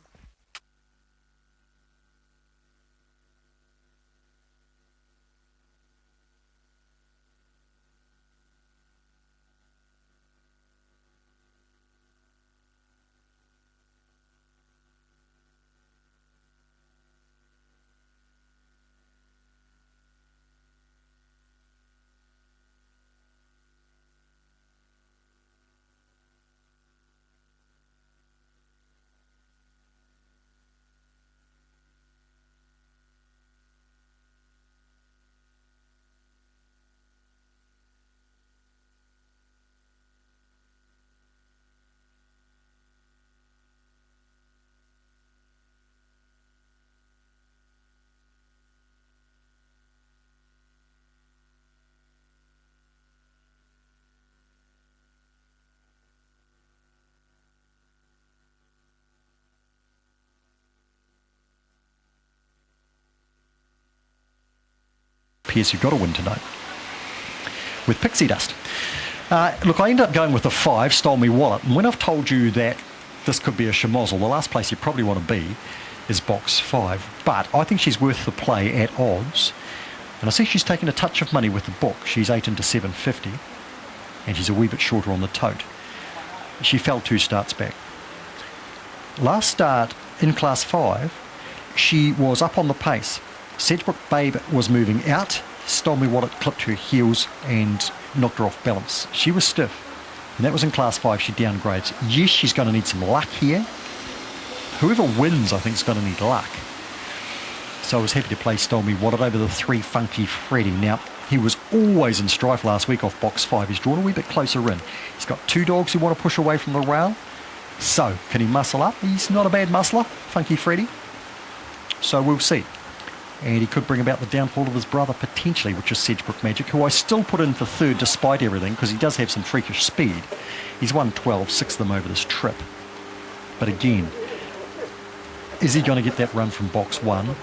Appears you've got to win tonight with Pixie Dust. Look, I ended up going with the 5, Stole Me Wallet, and when I've told you that this could be a schmozzle, the last place you probably want to be is box 5, but I think she's worth the play at odds, and I see she's taken a touch of money with the book. She's 8 into 750, and she's a wee bit shorter on the tote. She fell 2 starts back. Last start in class 5, she was up on the pace. Sedgebrook Babe was moving out. Stole Me Wallet clipped her heels and knocked her off balance. She was stiff, and that was in class 5. She downgrades. Yes, she's going to need some luck here. Whoever wins, I think, is going to need luck. So I was happy to play Stole Me Wallet over the 3 Funky Freddy. Now, He was always in strife last week off box 5. He's drawn a wee bit closer in. He's got 2 dogs who want to push away from the rail. So, can he muscle up? He's not a bad muscler, Funky Freddy. So we'll see. And he could bring about the downfall of his brother potentially, which is Sedgebrook Magic, who I still put in for third despite everything, because he does have some freakish speed. He's won 12, 6 of them over this trip. But again, is he going to get that run from box 1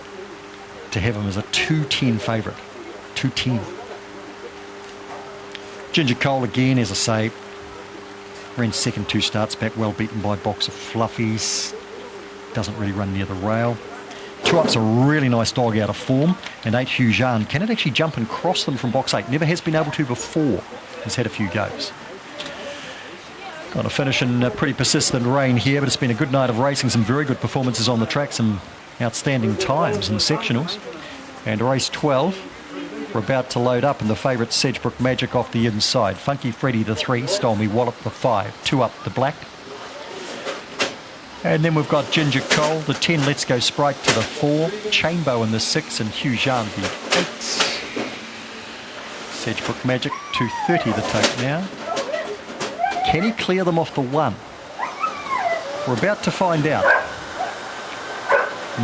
to have him as a 210 favourite? 210. Ginger Cole again, as I say, ran second 2 starts back, well beaten by box of Fluffies. Doesn't really run near the rail. Trot's a really nice dog out of form, and 8 Hugh Jean. Can it actually jump and cross them from box 8? Never has been able to before. He's had a few goes. Got to finish in pretty persistent rain here, but it's been a good night of racing. Some very good performances on the track, some outstanding times in the sectionals. And race 12, we're about to load up, and the favourite Sedgebrook Magic off the inside. Funky Freddy the 3, Stole Me Wallet the 5, 2 up the black. And then we've got Ginger Cole, the 10, Let's Go Sprite to the 4, Chambo in the 6, and Hugh Jean the 8. Sedgebrook Magic, 230 the take now. Can he clear them off the 1? We're about to find out.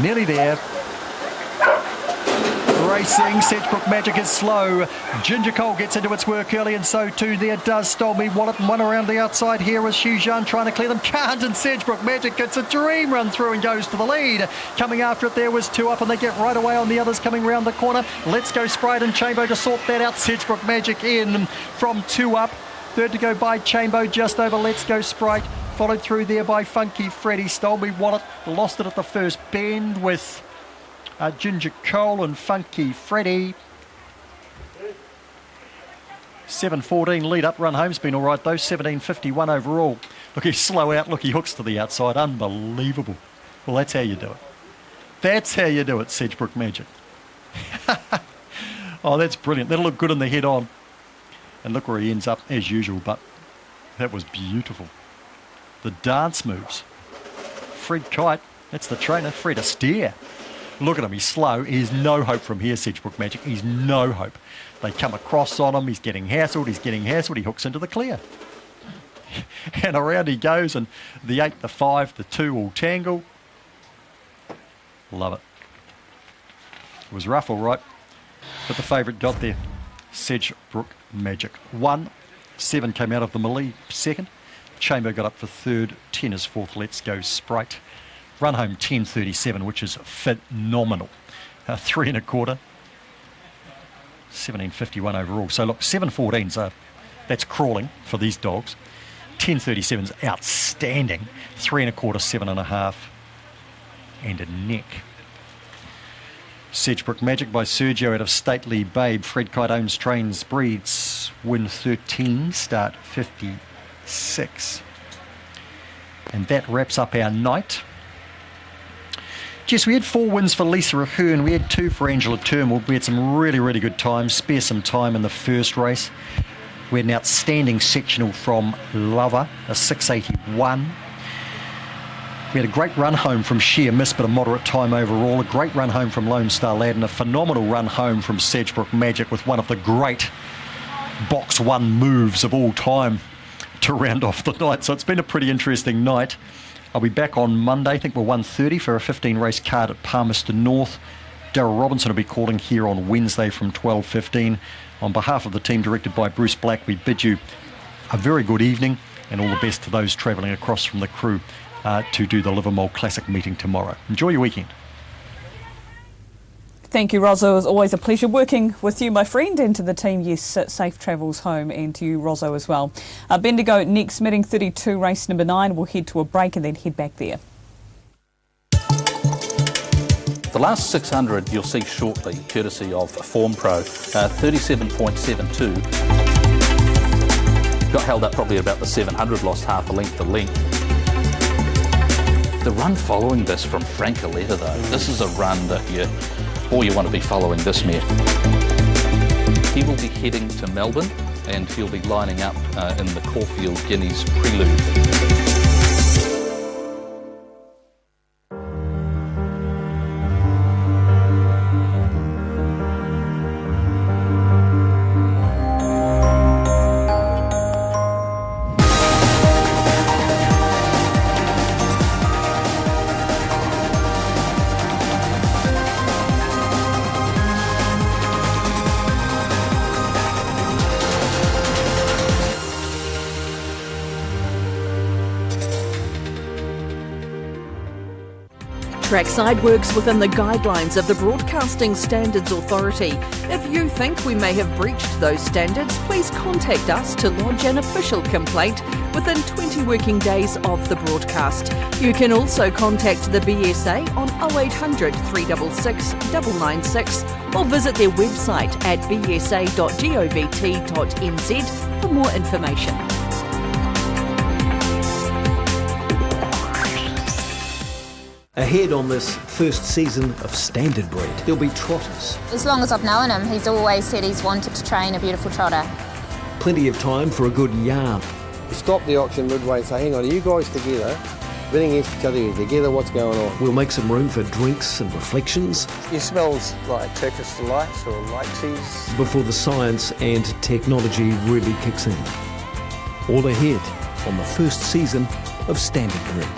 Nearly there. Racing, Sedgebrook Magic is slow. Ginger Cole gets into its work early, and so too there does Stole Me Wallet, and one around the outside here is Hugh Jean trying to clear them. Can't, and Sedgebrook Magic gets a dream run through and goes to the lead. Coming after it there was 2 up, and they get right away on the others coming round the corner. Let's Go Sprite and Chambo to sort that out. Sedgebrook Magic in from 2 up. Third to go by Chambo, just over Let's Go Sprite. Followed through there by Funky Freddy. Stole Me Wallet, lost it at the first bend with Ginger Cole and Funky Freddy. 7:14 lead up, run home's been all right though. 17:51 overall. Look, he's slow out. Look, he hooks to the outside. Unbelievable. Well, that's how you do it. That's how you do it, Sedgebrook Magic. Oh, that's brilliant. That'll look good in the head on. And look where he ends up as usual, but that was beautiful. The dance moves. Fred Kite, that's the trainer. Fred Astaire. Look at him, he's slow. He's no hope from here, Sedgebrook Magic. He's no hope. They come across on him. He's getting hassled. He hooks into the clear. And around he goes, and the 8, the 5, the 2 all tangle. Love it. It was rough, all right. But the favourite got there. Sedgebrook Magic. 1, 7 came out of the melee second. Chamber got up for third. 10 is fourth. Let's Go Sprite. Run home 10:37, which is phenomenal. 3 1/4. 17:51 overall. So look, 7:14's that's crawling for these dogs. 10:37's outstanding. 3 1/4, 7.5, and a neck. Sedgebrook Magic by Sergio out of Stately Babe. Fred Kite owns, trains, breeds. Win 13, start 56. And that wraps up our night. Jess, we had 4 wins for Lisa Ahern. We had 2 for Angela Turnbull. We had some really, really good times. Spare some time in the first race. We had an outstanding sectional from Lover, a 681. We had a great run home from Sheer Miss, but a moderate time overall. A great run home from Lone Star Lad, and a phenomenal run home from Sedgebrook Magic with one of the great box 1 moves of all time to round off the night. So it's been a pretty interesting night. I'll be back on Monday. I think we're 1:30 for a 15-race card at Palmerston North. Darryl Robinson will be calling here on Wednesday from 12:15. On behalf of the team directed by Bruce Black, we bid you a very good evening and all the best to those travelling across from the crew to do the Livermore Classic meeting tomorrow. Enjoy your weekend. Thank you, Rosso. It was always a pleasure working with you, my friend, and to the team, yes, safe travels home, and to you, Rosso, as well. Bendigo next, meeting 32, race number 9. We'll head to a break and then head back there. The last 600 you'll see shortly, courtesy of Form Pro, 37.72. Got held up probably about the 700, lost half a length to length. The run following this from Frank Aletta, though, this is a run that you want to be following this mare. He will be heading to Melbourne and he'll be lining up in the Caulfield Guineas Prelude. Trackside works within the guidelines of the Broadcasting Standards Authority. If you think we may have breached those standards, please contact us to lodge an official complaint within 20 working days of the broadcast. You can also contact the BSA on 0800 366 996 or visit their website at bsa.govt.nz for more information. Ahead on this first season of Standard Bred, there'll be trotters. As long as I've known him, he's always said he's wanted to train a beautiful trotter. Plenty of time for a good yarn. Stop the auction midway and say, hang on, are you guys together? Betting against each other, together, what's going on? We'll make some room for drinks and reflections. It smells like Turkish delights or light cheese. Before the science and technology really kicks in. All ahead on the first season of Standard Bred.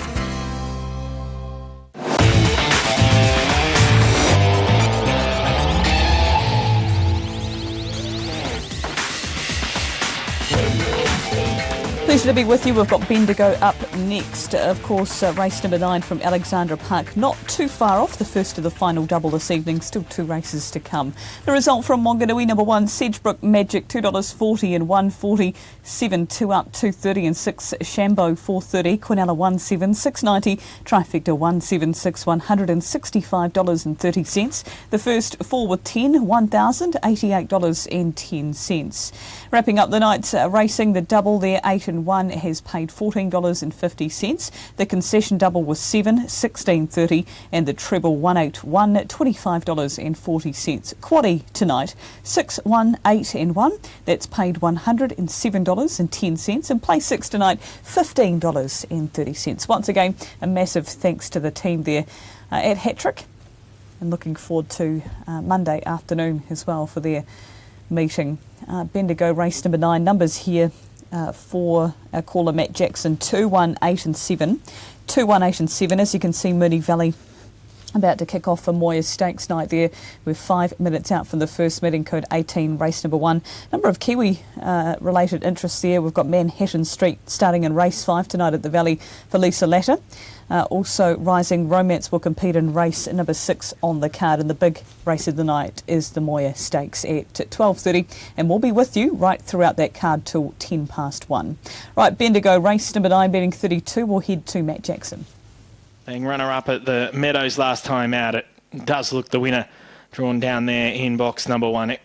Pleasure to be with you. We've got Bendigo up next. Of course, race number 9 from Alexandra Park. Not too far off the first of the final double this evening. Still 2 races to come. The result from Wanganui, number 1, Sedgebrook Magic, $2.40 and 147, 2 up, 2.30 and 6, Shambo, 4.30, Quinella, 1.7, 6.90, Trifecta, 1.76, $165.30. The first 4 with 10, $1,088.10. Wrapping up the night's racing, the double there, 8 and 1, has paid $14.50. The concession double was 7, $16.30, and the treble 181, $25.40. Quaddie tonight, 6, 1, 8 and 1, that's paid $107.10, and play 6 tonight, $15.30. Once again, a massive thanks to the team there at Hattrick, and looking forward to Monday afternoon as well for their meeting. Bendigo race number 9, numbers here for our caller Matt Jackson, 2, 1, 8 and 7. 2, 1, 8 and 7. As you can see, Moonee Valley about to kick off for Moya Stakes night there. We're 5 minutes out from the first meeting, code 18, race number 1. Number of Kiwi related interests there. We've got Manhattan Street starting in race 5 tonight at the Valley for Lisa Latter. Also, Rising Romance will compete in race number 6 on the card, and the big race of the night is the Moya Stakes at 12:30, and we'll be with you right throughout that card till 10 past 1. Right, Bendigo race number 9, betting 32. We'll head to Matt Jackson. Being runner-up at the Meadows last time out, it does look the winner drawn down there in box number 1. It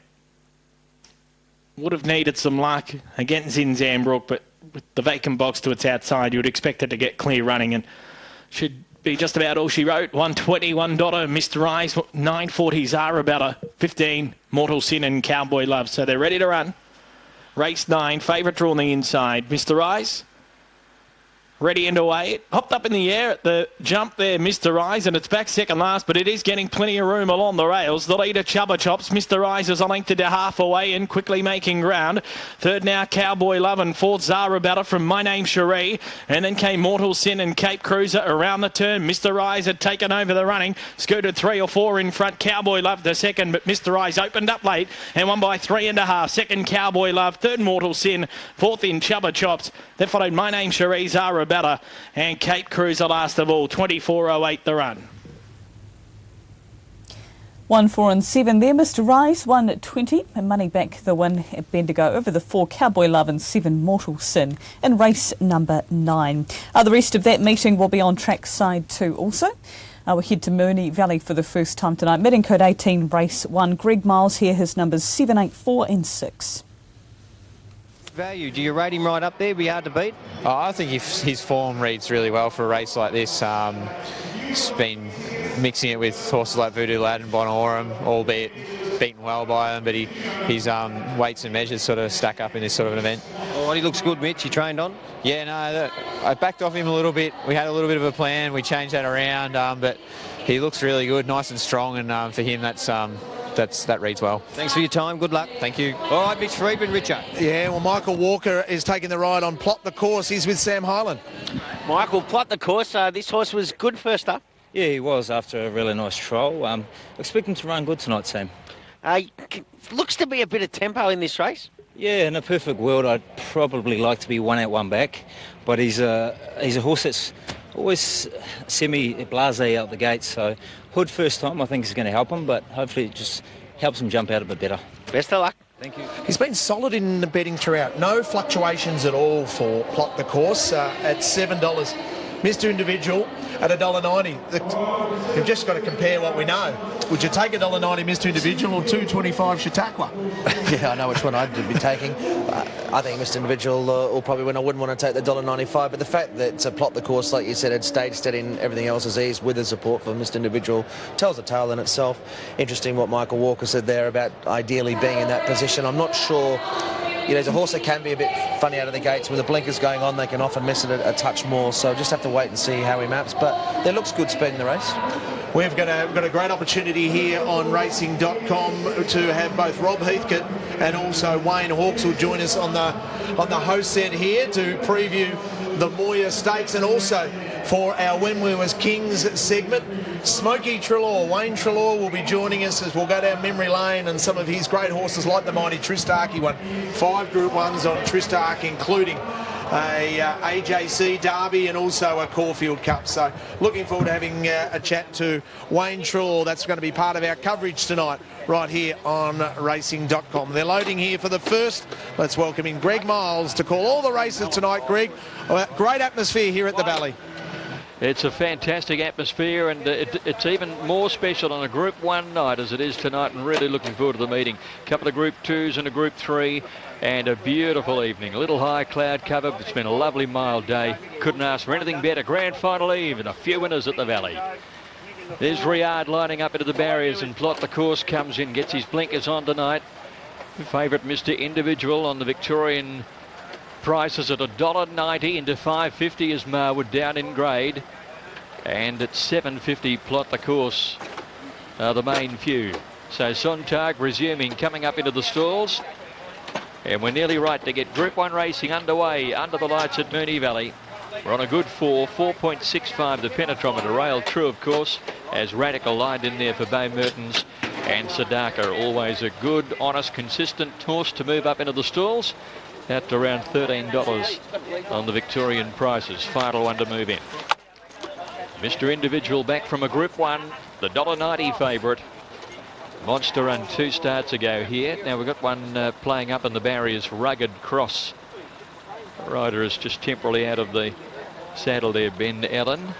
would have needed some luck against Zinzambrook, but with the vacant box to its outside, you would expect it to get clear running, and should be just about all she wrote. 120, $1, Mr. Eyes, 940, Zara Bella, 15, Mortal Sin and Cowboy Love. So they're ready to run. Race 9, favourite draw on the inside. Mr. Eyes, ready and away. It hopped up in the air at the jump there, Mr. Eyes, and it's back second last, but it is getting plenty of room along the rails. The leader, Chubba Chops. Mr. Eyes is a length to half away and quickly making ground. Third now, Cowboy Love, and fourth, Zara Bella from My Name Cherie. And then came Mortal Sin and Cape Cruiser around the turn. Mr. Eyes had taken over the running, scooted 3 or 4 in front. Cowboy Love the second, but Mr. Eyes opened up late and won by 3.5. Second, Cowboy Love. Third, Mortal Sin. Fourth in Chubba Chops. Then followed My Name Cherie, Zara Bella, and Cape Cruiser last of all. 24.08 the run. 1, 4 and 7 there. Mr. Rise, 1.20, and money back the win at Bendigo over the 4, Cowboy Love, and 7, Mortal Sin in race number 9. The rest of that meeting will be on track side 2 also. We'll head to Moonee Valley for the first time tonight. Meeting code 18, race 1. Greg Miles here, his numbers 7, 8, 4 and 6. Value, do you rate him right up there? Be hard to beat? Oh, I think his form reads really well for a race like this. He's been mixing it with horses like Voodoo Lad and Bonorum, albeit beaten well by them, but his weights and measures sort of stack up in this sort of an event. Oh, he looks good, Mitch. You trained on? Yeah, no, I backed off him a little bit. We had a little bit of a plan. We changed that around, but he looks really good, nice and strong, and for him that reads well. Thanks for your time. Good luck. Thank you. All right, Mitch Freed and Richard. Yeah, well, Michael Walker is taking the ride on Plot the Course. He's with Sam Hyland. Michael, Plot the Course. This horse was good first up. Yeah, he was after a really nice trial. Expect him to run good tonight, Sam. Looks to be a bit of tempo in this race. Yeah, in a perfect world, I'd probably like to be 1 out, 1 back. But he's a horse that's always semi-blasé out the gate. So Hood first time, I think is going to help him, but hopefully it just helps him jump out a bit better. Best of luck. Thank you. He's been solid in the betting throughout. No fluctuations at all for Plot the Course at $7. Mr. Individual at $1.90. You've just got to compare what we know. Would you take $1.90 Mr. Individual or $2.25 Chautauqua? Yeah, I know which one I'd be taking. I think Mr. Individual will probably win. I wouldn't want to take the $1.95, but the fact that Plot the Course, like you said, had stayed steady and everything else is eased with the support for Mr. Individual tells a tale in itself. Interesting what Michael Walker said there about ideally being in that position. I'm not sure. You know, there's a horse that can be a bit funny out of the gates. With the blinkers going on, they can often miss it a touch more. So just have to wait and see how he maps. But there looks good speed in the race. We've got a great opportunity here on racing.com to have both Rob Heathcote and also Wayne Hawkes will join us on the host set here to preview the Moya Stakes, and also for our When We Was Kings segment, Smokey Trelaw, Wayne Trelaw will be joining us as we'll go down memory lane and some of his great horses like the mighty Tristark. He won 5 Group 1s on Tristark, including a AJC Derby and also a Caulfield Cup. So looking forward to having a chat to Wayne Trelaw. That's going to be part of our coverage tonight right here on racing.com. They're loading here for the first. Let's welcome in Greg Miles to call all the races tonight. Greg, great atmosphere here at the Valley. It's a fantastic atmosphere, and it's even more special on a Group 1 night as it is tonight, and really looking forward to the meeting. A couple of Group 2s and a Group 3, and a beautiful evening. A little high cloud cover. It's been a lovely mild day. Couldn't ask for anything better. Grand final eve and a few winners at the Valley. There's Riyadh lining up into the barriers, and Plot the Course comes in, gets his blinkers on tonight. Favourite Mr. Individual on the Victorian prices at $1.90 into $5.50 is Marwood down in grade, and at $7.50 Plot the Course the main few. So Sontag resuming, coming up into the stalls, and we're nearly right to get Group 1 racing underway under the lights at Moonee Valley. We're on a good 4.65 the penetrometer. Rail true, of course, as Radical lined in there for Bay Mertens, and Sadaka, always a good, honest, consistent horse to move up into the stalls. At around $13 on the Victorian prices. Final one to move in. Mr. Individual back from a Group 1, the $1.90 favourite. Monster run 2 starts ago here. Now we've got one playing up in the barriers, Rugged Cross. The rider is just temporarily out of the saddle there, Ben Allen.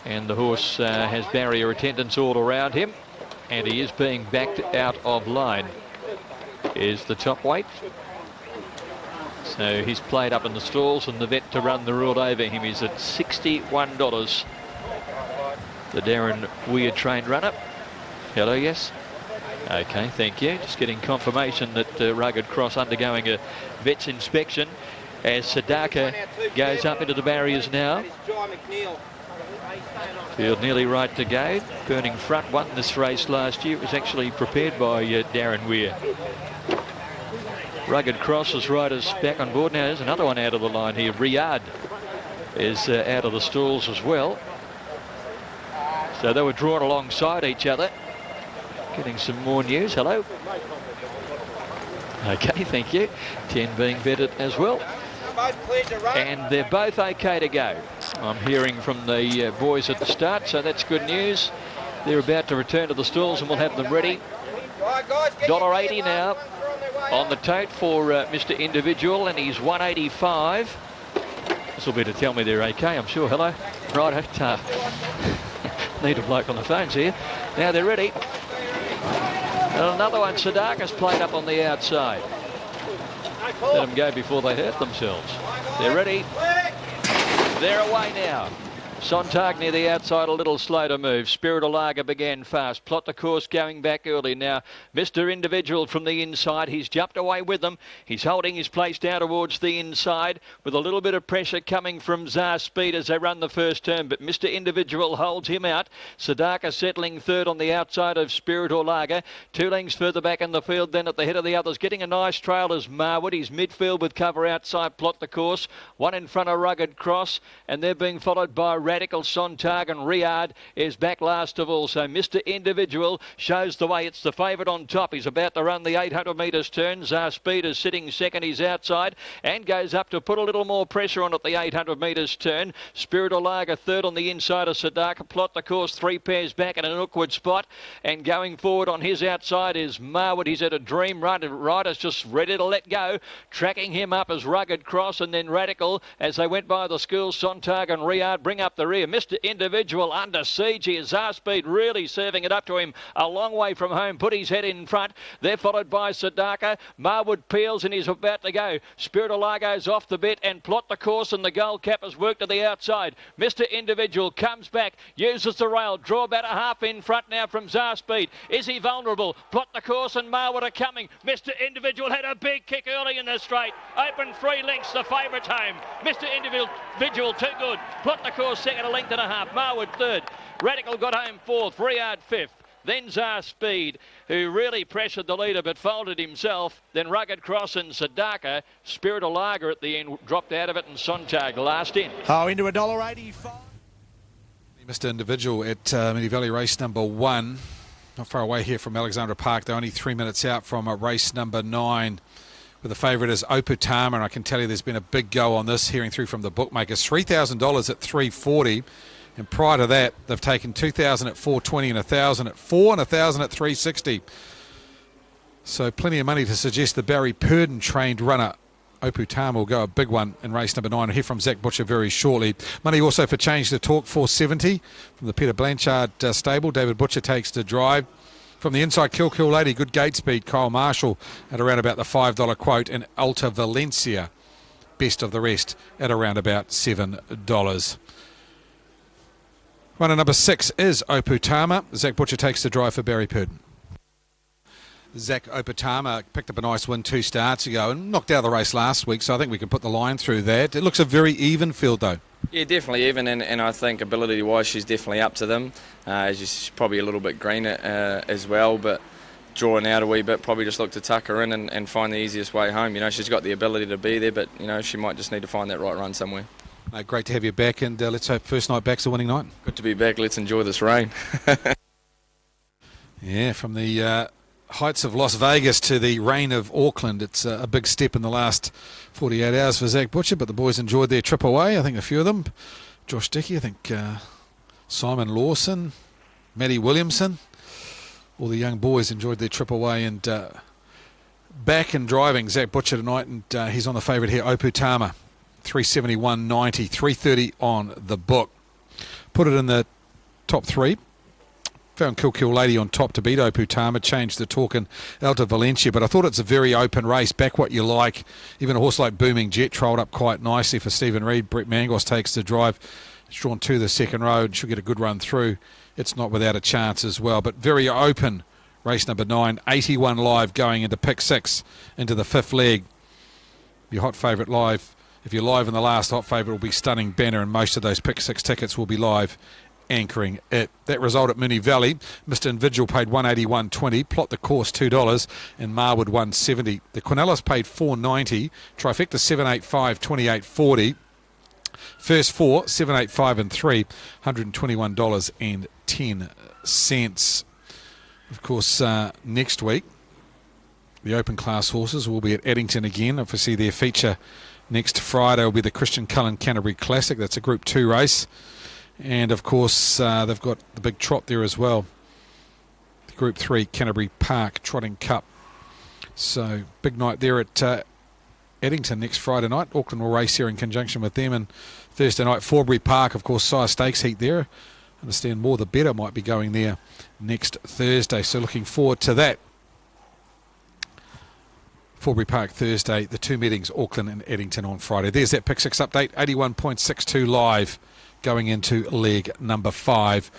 And the horse has barrier attendants all around him, and he is being backed out of line. Is the top weight. So he's played up in the stalls, and the vet to run the ruled over him is at $61. The Darren Weir trained runner. Hello, yes. Okay, thank you. Just getting confirmation that Rugged Cross undergoing a vet's inspection as Sadaka goes up into the barriers now. Field nearly right to go. Burning Front won this race last year. It was actually prepared by Darren Weir. Rugged Cross's riders back on board. Now there's another one out of the line here. Riyadh is out of the stalls as well. So they were drawn alongside each other. Getting some more news. Hello. Okay, thank you. 10 being betted as well. And they're both okay to go. I'm hearing from the boys at the start, so that's good news. They're about to return to the stalls and we'll have them ready. $1.80 now on the tote for Mr. Individual, and he's $1.85. This will be to tell me they're okay, I'm sure. Hello. Right, need a bloke on the phones here. Now they're ready. And another one, Sadaka's played up on the outside. Let them go before they hurt themselves. They're ready. They're away now. Sontag near the outside, a little slow to move. Spirit Lager began fast. Plot the Course going back early. Now, Mr. Individual from the inside. He's jumped away with them. He's holding his place down towards the inside with a little bit of pressure coming from Czar Speed as they run the first turn. But Mr. Individual holds him out. Sadaka settling third on the outside of Spirit Lager. 2 lengths further back in the field, then at the head of the others. Getting a nice trail is Marwood. He's midfield with cover outside Plot the Course. One in front of Rugged Cross, and they're being followed by Radical, Sontag and Riyadh is back last of all. So Mr. Individual shows the way. It's the favourite on top. He's about to run the 800 metres turn. Speed is sitting second. He's outside and goes up to put a little more pressure on at the 800 metres turn. Spirit of Lager third on the inside of Sadaka. Plot the course 3 pairs back in an awkward spot. And going forward on his outside is Marwood. He's at a dream run. Rider's just ready to let go. Tracking him up as Rugged Cross and then Radical as they went by the schools. Sontag and Riyadh bring up the rear. Mr. Individual under siege here. Speed really serving it up to him a long way from home. Put his head in front. They're followed by Sadaka. Marwood peels and he's about to go. Spirit of Largo's off the bit and Plot the course, and the gold cap has worked to the outside. Mr. Individual comes back, uses the rail, draw about a half in front now from Speed. Is he vulnerable? Plot the course and Marwood are coming. Mr. Individual had a big kick early in the straight. Open 3 lengths, the favourites home. Mr. Individual too good. Plot the course second, a length and a half. Marwood third. Radical got home fourth. Riyadh fifth. Then Speed, who really pressured the leader but folded himself. Then Rugged Cross and Sadaka. Spirit of Lager at the end dropped out of it, and Sontag last in. Oh, into $1.85. Mr. Individual at Moonee Valley race number 1. Not far away here from Alexandra Park. They're only 3 minutes out from race number 9. With the favourite is Oputama, and I can tell you there's been a big go on this, hearing through from the bookmakers. $3,000 at $3.40. And prior to that, they've taken $2,000 at $4.20 and $1,000 at $4 and $1,000 at $3.60. So plenty of money to suggest the Barry Purdon trained runner Oputama will go a big one in race number 9. I'll hear from Zach Butcher very shortly. Money also for Change the Talk, $4.70 from the Peter Blanchard stable. David Butcher takes the drive. From the inside, Kill Lady, good gate speed. Kyle Marshall at around about the $5 quote, and Alta Valencia, best of the rest, at around about $7. Runner number 6 is Oputama. Zach Butcher takes the drive for Barry Purdon. Zach Oputama picked up a nice win 2 starts ago and knocked out of the race last week, so I think we can put the line through that. It looks a very even field, though. Yeah, definitely even, and I think ability-wise she's definitely up to them. She's probably a little bit green as well, but drawing out a wee bit, probably just look to tuck her in and find the easiest way home. You know, she's got the ability to be there, but, you know, she might just need to find that right run somewhere. Great to have you back, and let's hope first night back's a winning night. Good to be back. Let's enjoy this rain. Yeah, from the heights of Las Vegas to the rain of Auckland, it's a big step in the last 48 hours for Zach Butcher, but the boys enjoyed their trip away. I think a few of them. Josh Dickey, I think Simon Lawson, Matty Williamson, all the young boys enjoyed their trip away, and back and driving Zach Butcher tonight, and he's on the favourite here, Oputama. 371.90, 330 on the book. Put it in the top 3. Found Kill Lady on top to beat Oputama, changed the talk in Alta Valencia, but I thought it's a very open race, back what you like. Even a horse like Booming Jet trolled up quite nicely for Stephen Reid. Brett Mangos takes the drive. It's drawn to the second row and should get a good run through. It's not without a chance as well, but very open race number 9, 81 live going into pick 6 into the 5th leg. Your hot favourite live. If you're live in the last, hot favourite will be Stunning Banner, and most of those pick 6 tickets will be live anchoring it. That result at Mooney Valley, Mr. Individual paid $181.20, Plot the Course $2, and Marwood $170. The Quinellas paid $490, Trifecta $785, $28.40. First 4, $785 and $3, $121.10. Of course, next week, the open class horses will be at Eddington again. Obviously, their feature next Friday will be the Christian Cullen Canterbury Classic. That's a Group 2 race. And, of course, they've got the big trot there as well. The Group 3 Canterbury Park Trotting Cup. So, big night there at Eddington next Friday night. Auckland will race here in conjunction with them. And Thursday night, Forbury Park, of course, Sire Stakes heat there. I understand More the Better might be going there next Thursday. So, looking forward to that. Forbury Park Thursday, the 2 meetings, Auckland and Eddington on Friday. There's that Pick 6 update, 81.62 live going into leg number 5.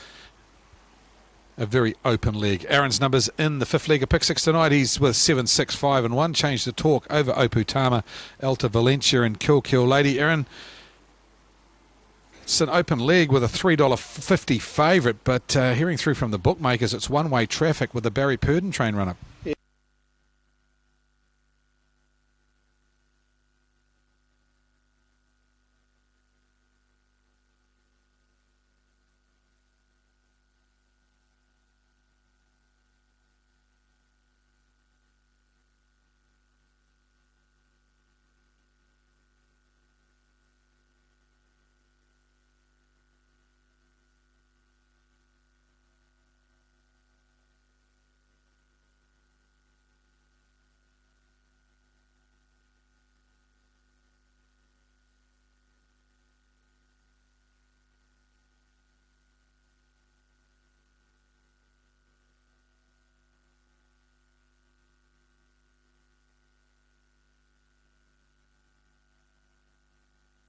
A very open leg. Aaron's numbers in the 5th leg of Pick 6 tonight. He's with 7, 6, 5 and 1. Changed the talk over Oputama, Alta Valencia and Kill Lady. Aaron, it's an open leg with a $3.50 favourite, but hearing through from the bookmakers, it's one-way traffic with the Barry Purdon train run-up.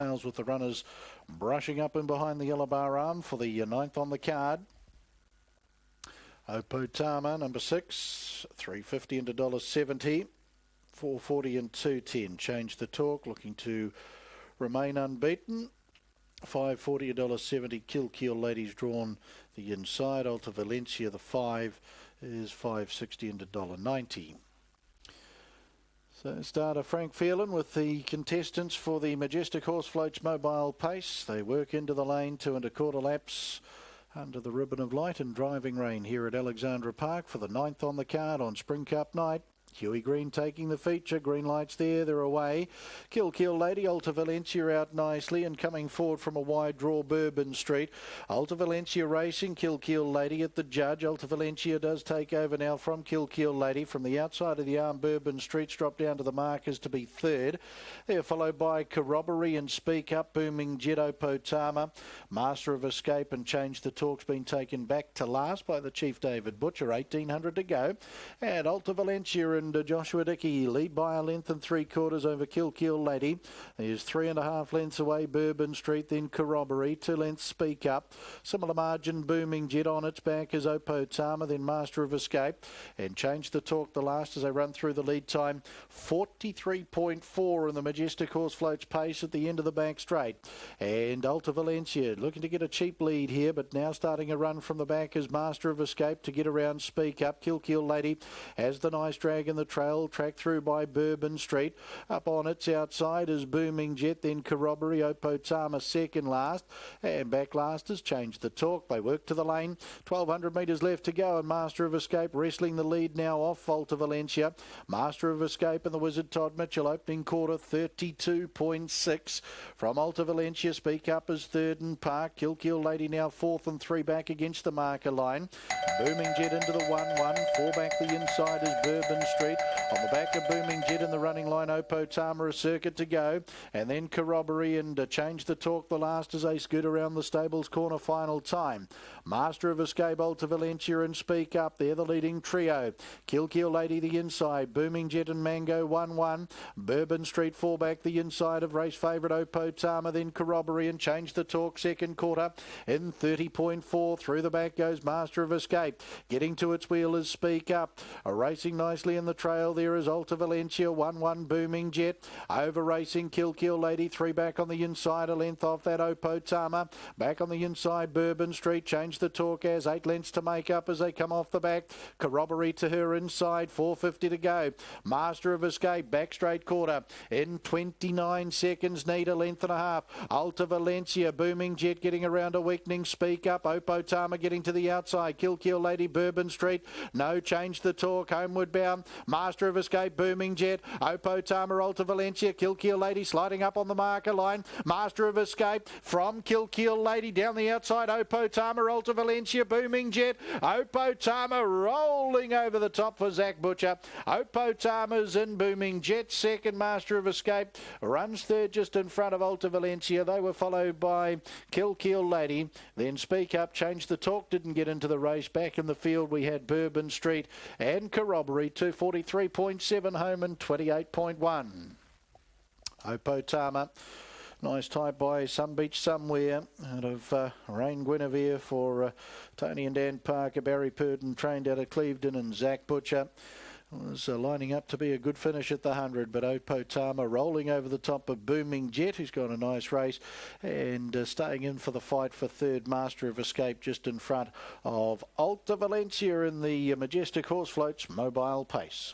with the runners brushing up in behind the yellow bar arm for the 9th on the card. Opotama, number 6, $3.50 into $1.70, $4.40 and $2.10. Change the talk, looking to remain unbeaten. $5.40, $1.70. Kill Ladies drawn the inside. Alta Valencia, the 5 is $5.60 into $1.90. So starter Frank Phelan with the contestants for the Majestic Horse Floats Mobile Pace. They work into the lane, 2 1/4 laps under the ribbon of light and driving rain here at Alexandra Park for the 9th on the card on Spring Cup night. Huey Green taking the feature. Green lights there, they're away. Kill Lady, Alta Valencia out nicely and coming forward from a wide draw, Bourbon Street. Alta Valencia racing, Kill Lady at the judge. Alta Valencia does take over now from Kill Lady. From the outside of the arm, Bourbon Street's dropped down to the markers to be third. They're followed by Corroboree and Speak Up, Booming Jet, Opotama. Master of Escape and Change the Talk's been taken back to last by the Chief David Butcher, 1800 to go. And Alta Valencia and Joshua Dickey lead by a length and 3/4 over Kill Lady. There's 3.5 lengths away, Bourbon Street, then Corroboree, 2 lengths Speak Up. Similar margin, Booming Jet on its back is Opotama, then Master of Escape. And Change the Talk the last as they run through the lead time. 43.4 in the Majestic Horse Floats Pace at the end of the back straight. And Alta Valencia looking to get a cheap lead here, but now starting a run from the back is Master of Escape to get around Speak Up. Kill Lady has the nice drag in the trail, tracked through by Bourbon Street. Up on its outside is Booming Jet, then Corroboree, Opotama second last, and back last has Changed the Talk. They work to the lane, 1,200 metres left to go, and Master of Escape wrestling the lead now off Alta Valencia. Master of Escape and the Wizard Todd Mitchell opening quarter, 32.6 from Alta Valencia. Speak Up is third and Park. Kill Lady now 4th and 3 back against the marker line. Booming Jet into the 1-1, 4 back the inside is Bourbon Street. On the back of Booming Jet in the running line, Opotama a circuit to go. And then Corroboree and Change the Talk the last as they scoot around the stables corner final time. Master of Escape, Alta Valencia and Speak Up. They're the leading trio. Kill Lady the inside. Booming Jet and Mango 1-1. Bourbon Street 4 back the inside of race favourite Opotama. Then Corroboree and Change the Talk second quarter. In 30.4 through the back goes Master of Escape. Getting to its wheel is Speak Up. Racing nicely in the trail there is Alta Valencia, 1-1 Booming Jet. Over racing Kill Lady, 3 back on the inside, a length off that Opotama. Back on the inside Bourbon Street, Change the Talk has 8 lengths to make up as they come off the back. Corroboree to her inside, 4.50 to go. Master of Escape, back straight quarter. In 29 seconds, need a length and a half. Alta Valencia, Booming Jet getting around a weakening Speak Up. Opotama getting to the outside. Kill Lady, Bourbon Street. No, Change the Talk, homeward bound. Master of Escape, Booming Jet, Opotama, Alta Valencia, Kill Lady sliding up on the marker line. Master of Escape from Kill Lady down the outside. Opotama, Alta Valencia, Booming Jet. Opotama rolling over the top for Zach Butcher. Opotama's in, Booming Jet second. Master of Escape runs third just in front of Alta Valencia. They were followed by Kill Lady. Then Speak Up, Change the Talk didn't get into the race. Back in the field we had Bourbon Street and Corroboree, 243.7 home and 28.1. Opotama, nice type by Some Beach Somewhere out of Rain Guinevere for Tony and Dan Parker. Barry Purdon trained out of Clevedon and Zach Butcher was lining up to be a good finish at the 100, but Opotama rolling over the top of Booming Jet, who's got a nice race, and staying in for the fight for third. Master of Escape just in front of Alta Valencia in the Majestic Horse Floats Mobile Pace.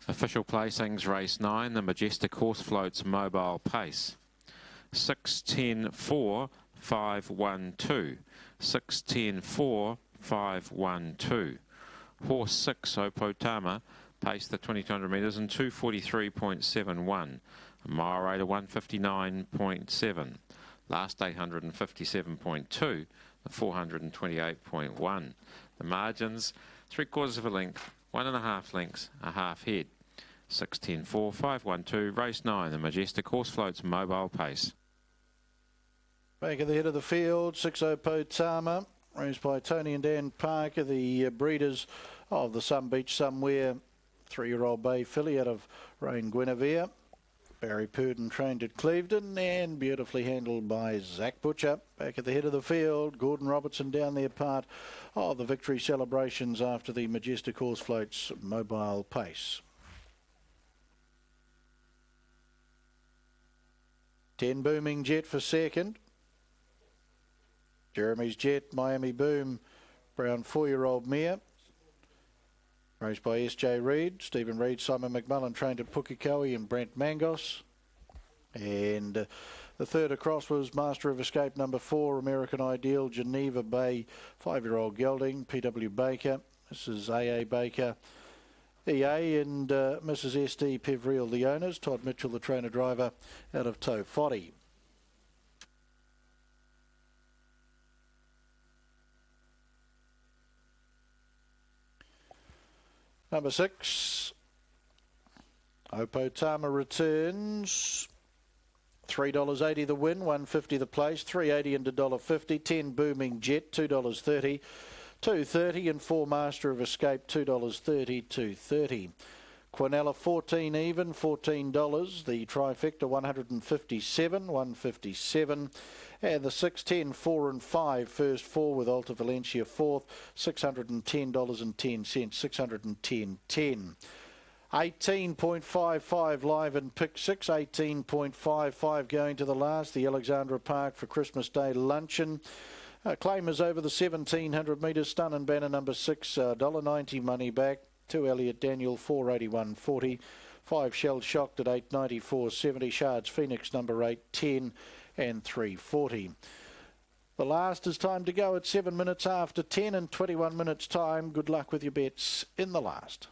Official placings, race 9, the Majestic Horse Floats Mobile Pace. 6-10-4, 5-1-2. 6-10-4, 5-1-2. Horse 6, Opotama, paced the 2200 metres in 2:43.71. A mile rate of 1:59.7. Last 857.2. The 428.1. The margins, 3/4 of a length, 1.5 lengths, a half head. 6:10.4, 5:12, race 9, the Majestic Horse Floats Mobile Pace. Back at the head of the field, 6-0 Potama, raised by Tony and Dan Parker, the breeders of the Sun Beach Somewhere 3-year-old bay filly out of Rain Guinevere. Barry Purdon trained at Clevedon and beautifully handled by Zach Butcher. Back at the head of the field, Gordon Robertson down there, part of the victory celebrations after the Majestic Horse Floats Mobile Pace. 10 Booming Jet for second. Jeremy's Jet, Miami Boom, brown 4-year-old mare. Raced by S.J. Reid, Stephen Reid, Simon McMullen trained at Pukekohe and Brent Mangos. And the third across was Master of Escape number 4, American Ideal, Geneva Bay, 5-year-old gelding, P.W. Baker. This is A.A. Baker, EA, and Mrs. S.D. Pevreel, the owners. Todd Mitchell, the trainer-driver, out of Tofoti. Number 6, Opotama returns. $3.80 the win, $1.50 the place, $3.80 into $1.50. 10 Booming Jet, $2.30, $2.30, and 4 Master of Escape, $2.30, $2.30. Quinella 14 even, $14. The trifecta 157, $1.57. And the 6, 10, 4 and 5, first 4 with Alta Valencia fourth, $610.10, $610.10. 18.55 live in pick 6, 18.55 going to the last, the Alexandra Park for Christmas Day luncheon. Claimers over the 1700 metres, Stun and Banner number 6, $1.90 money back. 2 Elliot Daniel, 481.40. 5 Shell Shocked at 894.70. Shards Phoenix number 8, 10 and 340. The last is time to go at 7 minutes after 10 and 21 minutes time. Good luck with your bets in the last.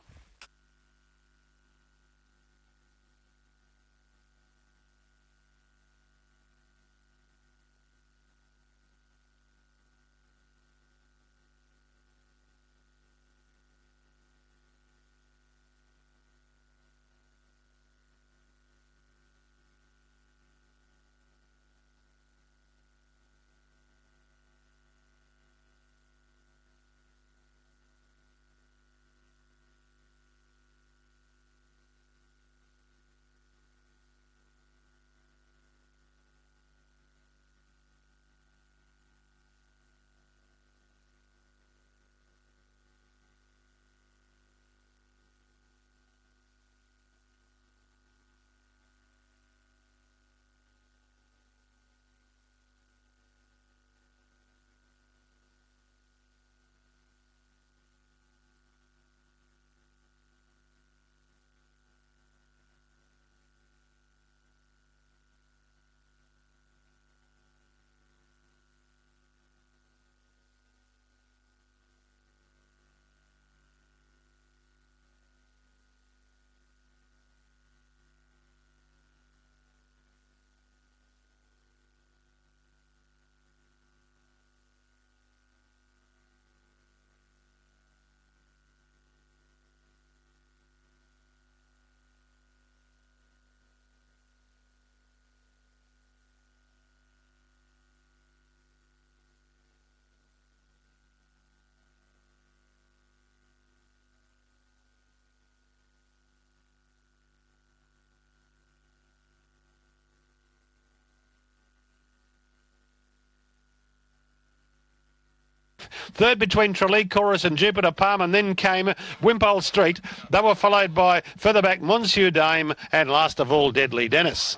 Third between Tralee Chorus and Jupiter Palm, and then came Wimpole Street. They were followed by further back Monsieur Dame and last of all Deadly Dennis.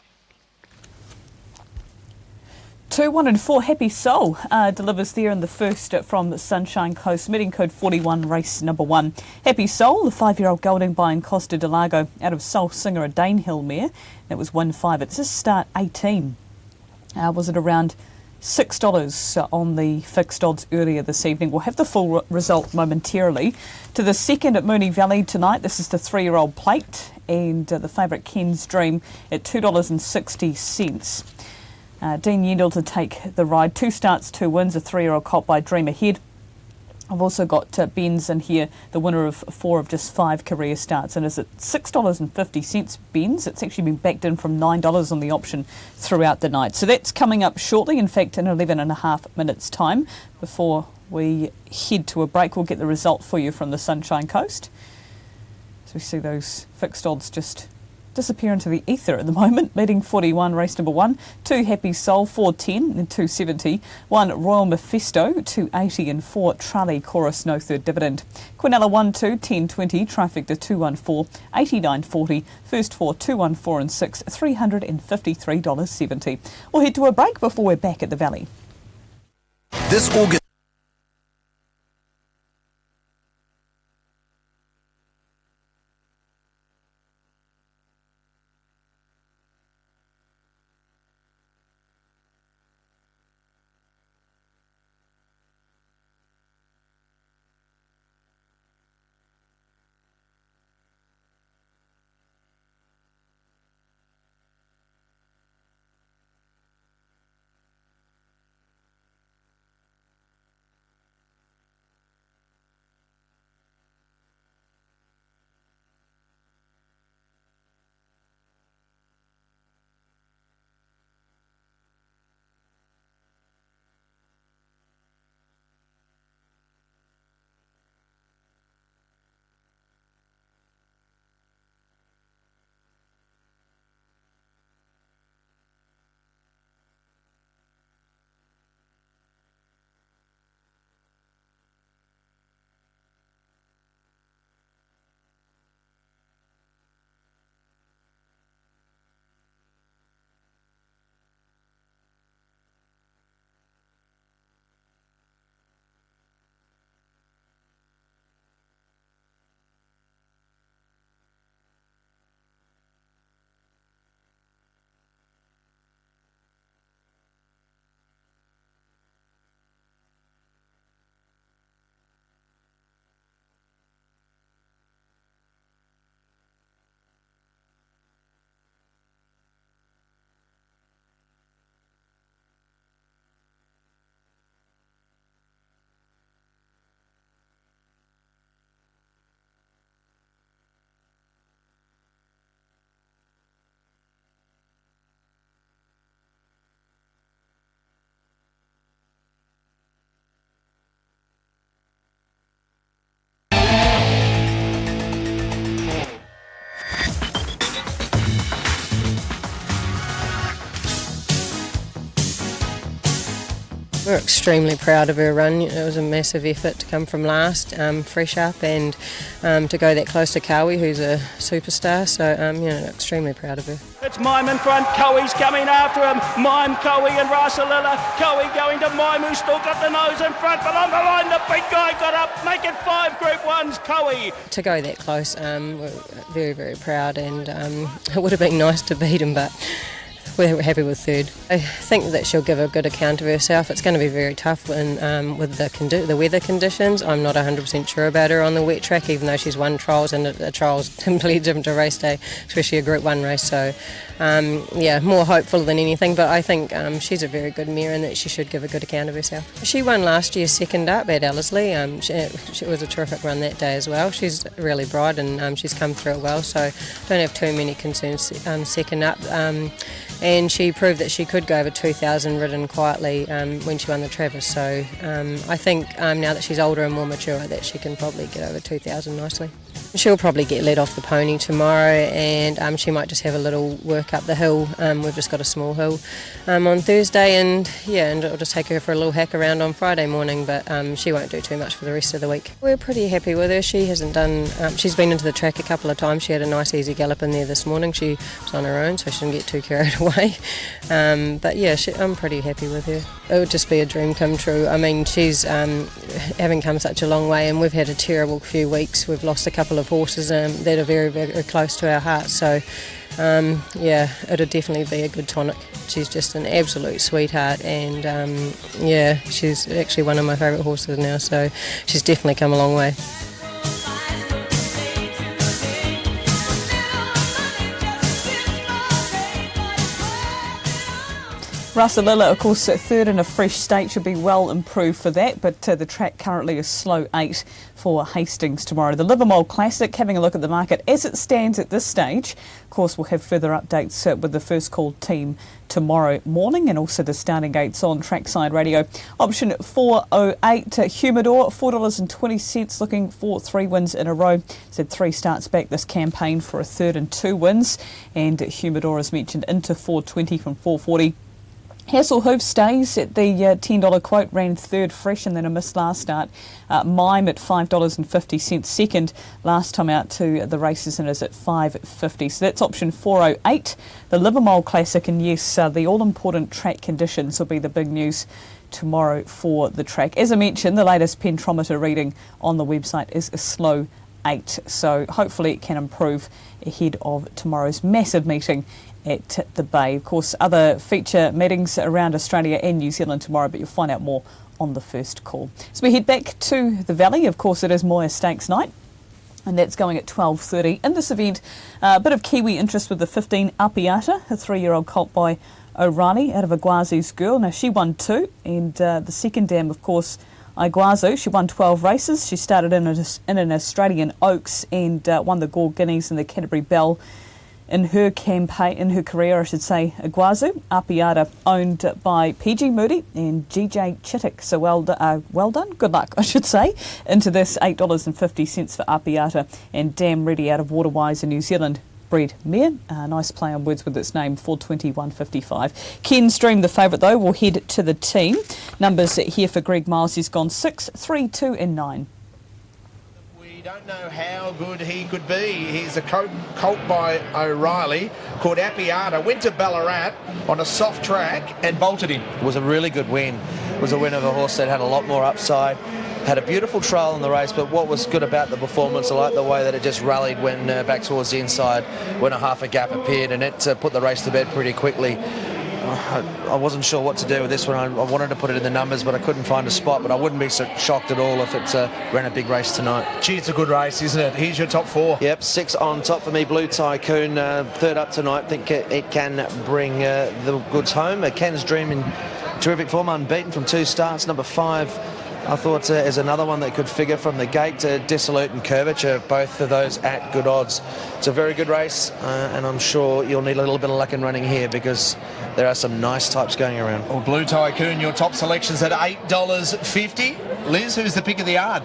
2, 1 and 4 Happy Soul delivers there in the first from Sunshine Coast, meeting code 41, race number 1. Happy Soul, the 5-year-old gelding by Costa de Lago out of Soul Singer, a Danehill mare. That was 1-5. It's just start 18. Was it around $6 on the fixed odds earlier this evening. We'll have the full result momentarily. To the second at Moonee Valley tonight, this is the 3-year-old plate, and the favourite Ken's Dream at $2.60. Dean Yendall to take the ride. 2 starts, 2 wins, a 3-year-old colt by Dream Ahead. I've also got Benz in here, the winner of 4 of just 5 career starts, and is at $6.50 Benz. It's actually been backed in from $9 on the option throughout the night. So that's coming up shortly, in fact in 11.5 minutes time. Before we head to a break, we'll get the result for you from the Sunshine Coast. So we see those fixed odds just disappear into the ether at the moment. Leading 41, race number 1, 2 Happy Soul, 410 and 270, 1 Royal Mephisto, 280 and 4 Trali Chorus, no third dividend. Quinella 1, 2, 1020, Trifecta 214, 89.40, first 4, 214 and 6, $353.70. We'll head to a break before we're back at the Valley. This August. We're extremely proud of her run. It was a massive effort to come from last, fresh up, and to go that close to Cowie, who's a superstar. So, extremely proud of her. It's Mime in front, Cowie's coming after him. Mime, Cowie and Rasalilla. Cowie going to Mime, who's still got the nose in front, but on the line the big guy got up, make it 5 Group 1s, Cowie. To go that close, we're very, very proud, and it would have been nice to beat him, but we're happy with third. I think that she'll give a good account of herself. It's going to be very tough with the weather conditions. I'm not 100% sure about her on the wet track, even though she's won trials, and a trial's completely different to race day, especially a Group 1 race. So, more hopeful than anything, but I think she's a very good mare and that she should give a good account of herself. She won last year second up at Ellerslie. It was a terrific run that day as well. She's really bright and she's come through it well, so don't have too many concerns second up. And she proved that she could go over 2,000 ridden quietly when she won the Travis. So I think now that she's older and more mature, that she can probably get over 2,000 nicely. She'll probably get let off the pony tomorrow, and she might just have a little work up the hill. We've just got a small hill on Thursday, and it'll just take her for a little hack around on Friday morning, but she won't do too much for the rest of the week. We're pretty happy with her. She hasn't done, she's been into the track a couple of times. She had a nice easy gallop in there this morning. She was on her own, so she didn't get too carried away. But yeah, I'm pretty happy with her. It would just be a dream come true. I mean, she's having come such a long way, and we've had a terrible few weeks. We've lost a couple of horses that are very, very close to our hearts. So, it'll definitely be a good tonic. she's just an absolute sweetheart, and yeah, she's actually one of my favourite horses now, so she's definitely come a long way. Rasalilla, of course, third in a fresh state, should be well improved for that, but the track currently is slow 8 for Hastings tomorrow. The Livermore Classic, having a look at the market as it stands at this stage. Of course, we'll have further updates with the first call team tomorrow morning, and also the starting gates on Trackside Radio. Option 408, Humidor, $4.20, looking for 3 wins in a row. Said 3 starts back this campaign for a third and 2 wins, and Humidor, as mentioned, into 420 from 440. Hasselhoof stays at the $10 quote, ran third fresh and then a miss last start. Mime at $5.50 second last time out to the races, and is at $5.50. So that's option 408, the Livermore Classic, and yes, the all-important track conditions will be the big news tomorrow for the track. As I mentioned, the latest pentrometer reading on the website is a slow 8, so hopefully it can improve ahead of tomorrow's massive meeting at the Bay. Of course, other feature meetings around Australia and New Zealand tomorrow, but you'll find out more on the first call. So we head back to the Valley. Of course, it is Moir Stakes night, and that's going at 12:30. In this event, a bit of Kiwi interest with the 15 Apiata, a 3-year-old colt by O'Reilly out of Iguazu's Girl. Now, she won 2, and the second dam, of course, Iguazu, she won 12 races. She started in an Australian Oaks and won the Gore Guineas and the Canterbury Bell in her career, I should say. Iguazu, Apiata, owned by PG Moody and GJ Chittick. So well done, good luck, I should say, into this $8.50 for Apiata, and Damn Ready out of Waterwise in New Zealand. Bred mare, nice play on words with its name, 420, 155. Ken's Dream, the favourite though, will head to the team. Numbers here for Greg Miles, he's gone 6, 3, 2 and 9. Don't know how good he could be. He's a colt by O'Reilly called Apiata. Went to Ballarat on a soft track and bolted him. It was a really good win. It was a win of a horse that had a lot more upside. Had a beautiful trail in the race, but what was good about the performance, I like the way that it just rallied when back towards the inside, when a half a gap appeared, and it put the race to bed pretty quickly. I wasn't sure what to do with this one. I wanted to put it in the numbers, but I couldn't find a spot. But I wouldn't be so shocked at all if it ran a big race tonight. Gee, it's a good race, isn't it? Here's your top 4. Yep, 6 on top for me. Blue Tycoon, third up tonight. I think it can bring the goods home. Ken's Dream in terrific form, unbeaten from 2 starts. Number 5, I thought, is another one that could figure from the gate. Dissolute and Curvature, both of those at good odds. It's a very good race, and I'm sure you'll need a little bit of luck in running here, because there are some nice types going around. Well, Blue Tycoon, your top selection's at $8.50. Liz, who's the pick of the yard?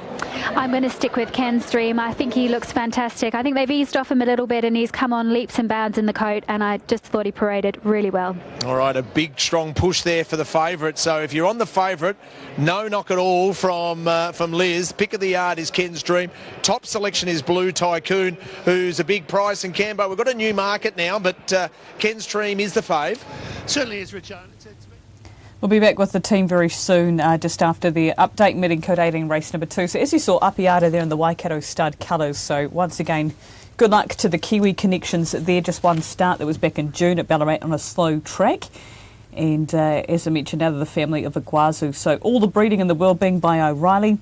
I'm going to stick with Ken's Dream. I think he looks fantastic. I think they've eased off him a little bit, and he's come on leaps and bounds in the coat, and I just thought he paraded really well. All right, a big, strong push there for the favourite. So if you're on the favourite, no knock at all from Liz. Pick of the yard is Ken's Dream. Top selection is Blue Tycoon, who's a big price in Cambo. We've got a new market now, but Ken's Dream is the fave. Certainly is, Rich Owen. We'll be back with the team very soon, just after the update meeting code 18 race number 2. So as you saw, Apiata there in the Waikato stud colours. So once again, good luck to the Kiwi connections there. Just one start that was back in June at Ballarat on a slow track. And as I mentioned, out of the family of Iguazu. So all the breeding in the world being by O'Reilly.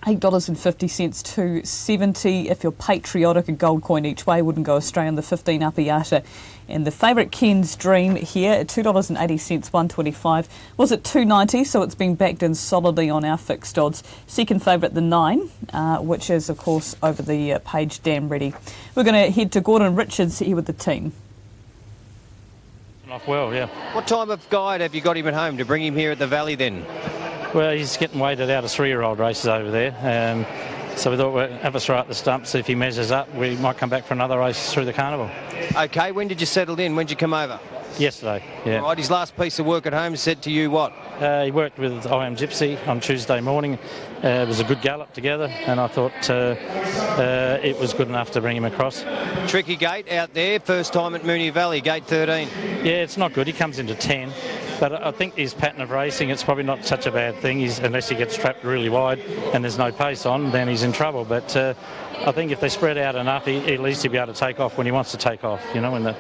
$8.50 to $7.70. If you're patriotic, a gold coin each way. Wouldn't go astray on the 15 Apiata. And the favourite Ken's Dream here at $2.80, $1.25. Was at $2.90, so it's been backed in solidly on our fixed odds. Second favourite, the 9, which is, of course, over the page, Damn Ready. We're going to head to Gordon Richards here with the team. Off well, yeah. What type of guide have you got him at home to bring him here at the Valley then? Well, he's getting weighted out of 3-year-old races over there. So we thought we'd have a throw at the stump, see if he measures up. We might come back for another race through the carnival. OK, when did you settle in? When did you come over? Yesterday, yeah. Right, his last piece of work at home said to you what? He worked with I Am Gypsy on Tuesday morning. It was a good gallop together, and I thought it was good enough to bring him across. Tricky gate out there, first time at Moonee Valley, gate 13. Yeah, it's not good. He comes into 10. But I think his pattern of racing, it's probably not such a bad thing. Unless he gets trapped really wide and there's no pace on, then he's in trouble. But I think if they spread out enough, at least he'll be able to take off when he wants to take off, you know, when the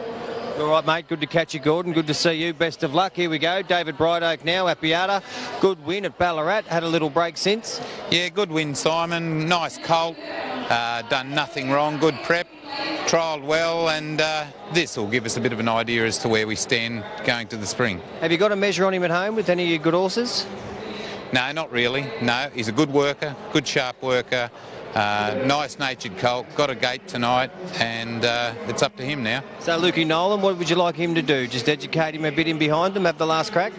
All right, mate. Good to catch you, Gordon. Good to see you. Best of luck. Here we go. David Brightoak now, Appiata. Good win at Ballarat. Had a little break since. Yeah, good win, Simon. Nice colt. Done nothing wrong. Good prep. Trialled well, and this will give us a bit of an idea as to where we stand going to the spring. Have you got a measure on him at home with any of your good horses? No, not really. No, he's a good worker, good sharp worker. Nice-natured colt, got a gate tonight, and it's up to him now. So, Lukey Nolan, what would you like him to do? Just educate him a bit in behind them, have the last crack?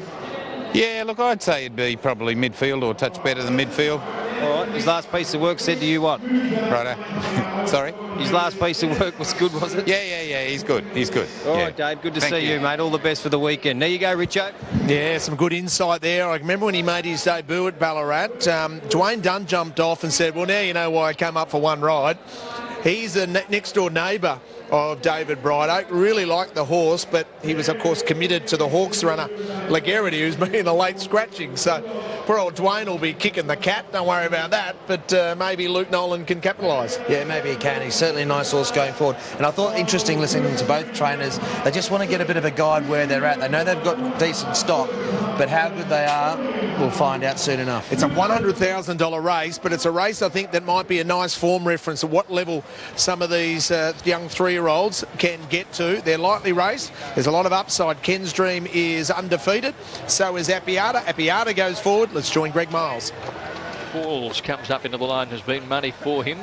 Yeah, look, I'd say he'd be probably midfield or a touch better than midfield. All right, his last piece of work said to you what? Righto. Sorry? His last piece of work was good, was it? Yeah, he's good. He's good. All right, Dave, good to see you, mate. All the best for the weekend. There you go, Richo. Yeah, some good insight there. I remember when he made his debut at Ballarat, Dwayne Dunn jumped off and said, well, now you know why I came up for one ride. He's a next-door neighbour of David Brightoak. Really liked the horse, but he was, of course, committed to the Hawks runner, Lagarity, who's been in a late scratching. So poor old Dwayne will be kicking the cat. Don't worry about that. But maybe Luke Nolan can capitalise. Yeah, maybe he can. He's certainly a nice horse going forward. And I thought interesting listening to both trainers. They just want to get a bit of a guide where they're at. They know they've got decent stock, but how good they are, we'll find out soon enough. It's a $100,000 race, but it's a race, I think, that might be a nice form reference of what level some of these young three-year-olds can get to. They're lightly raced. There's a lot of upside. Ken's Dream is undefeated. So is Appiata. Appiata goes forward. Let's join Greg Miles. Falls comes up into the line. Has been money for him.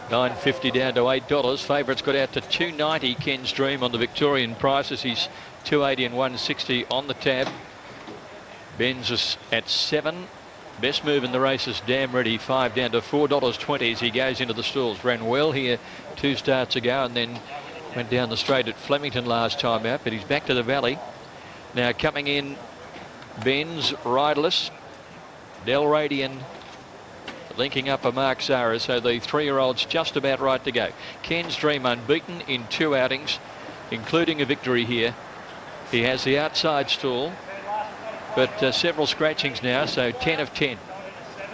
$9.50 down to $8. Favourites got out to $2.90. Ken's Dream on the Victorian prices. He's $2.80 and $1.60 on the tab. Ben's is at 7. Best move in the race is Damn Ready, 5 down to $4.20 as he goes into the stalls. Ran well here 2 starts ago and then went down the straight at Flemington last time out, but he's back to the valley. Now coming in, Ben's riderless. Del Radian linking up a Mark Zara, so the 3-year-old's just about right to go. Ken's Dream unbeaten in 2 outings, including a victory here. He has the outside stall, but several scratchings now, so 10 of 10.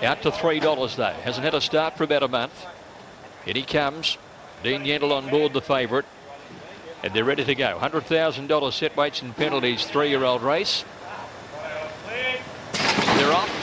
Out to $3 though. Hasn't had a start for about a month. In he comes. Dean Yendall on board the favourite. And they're ready to go. $100,000 set weights and penalties, 3-year-old race. They're off.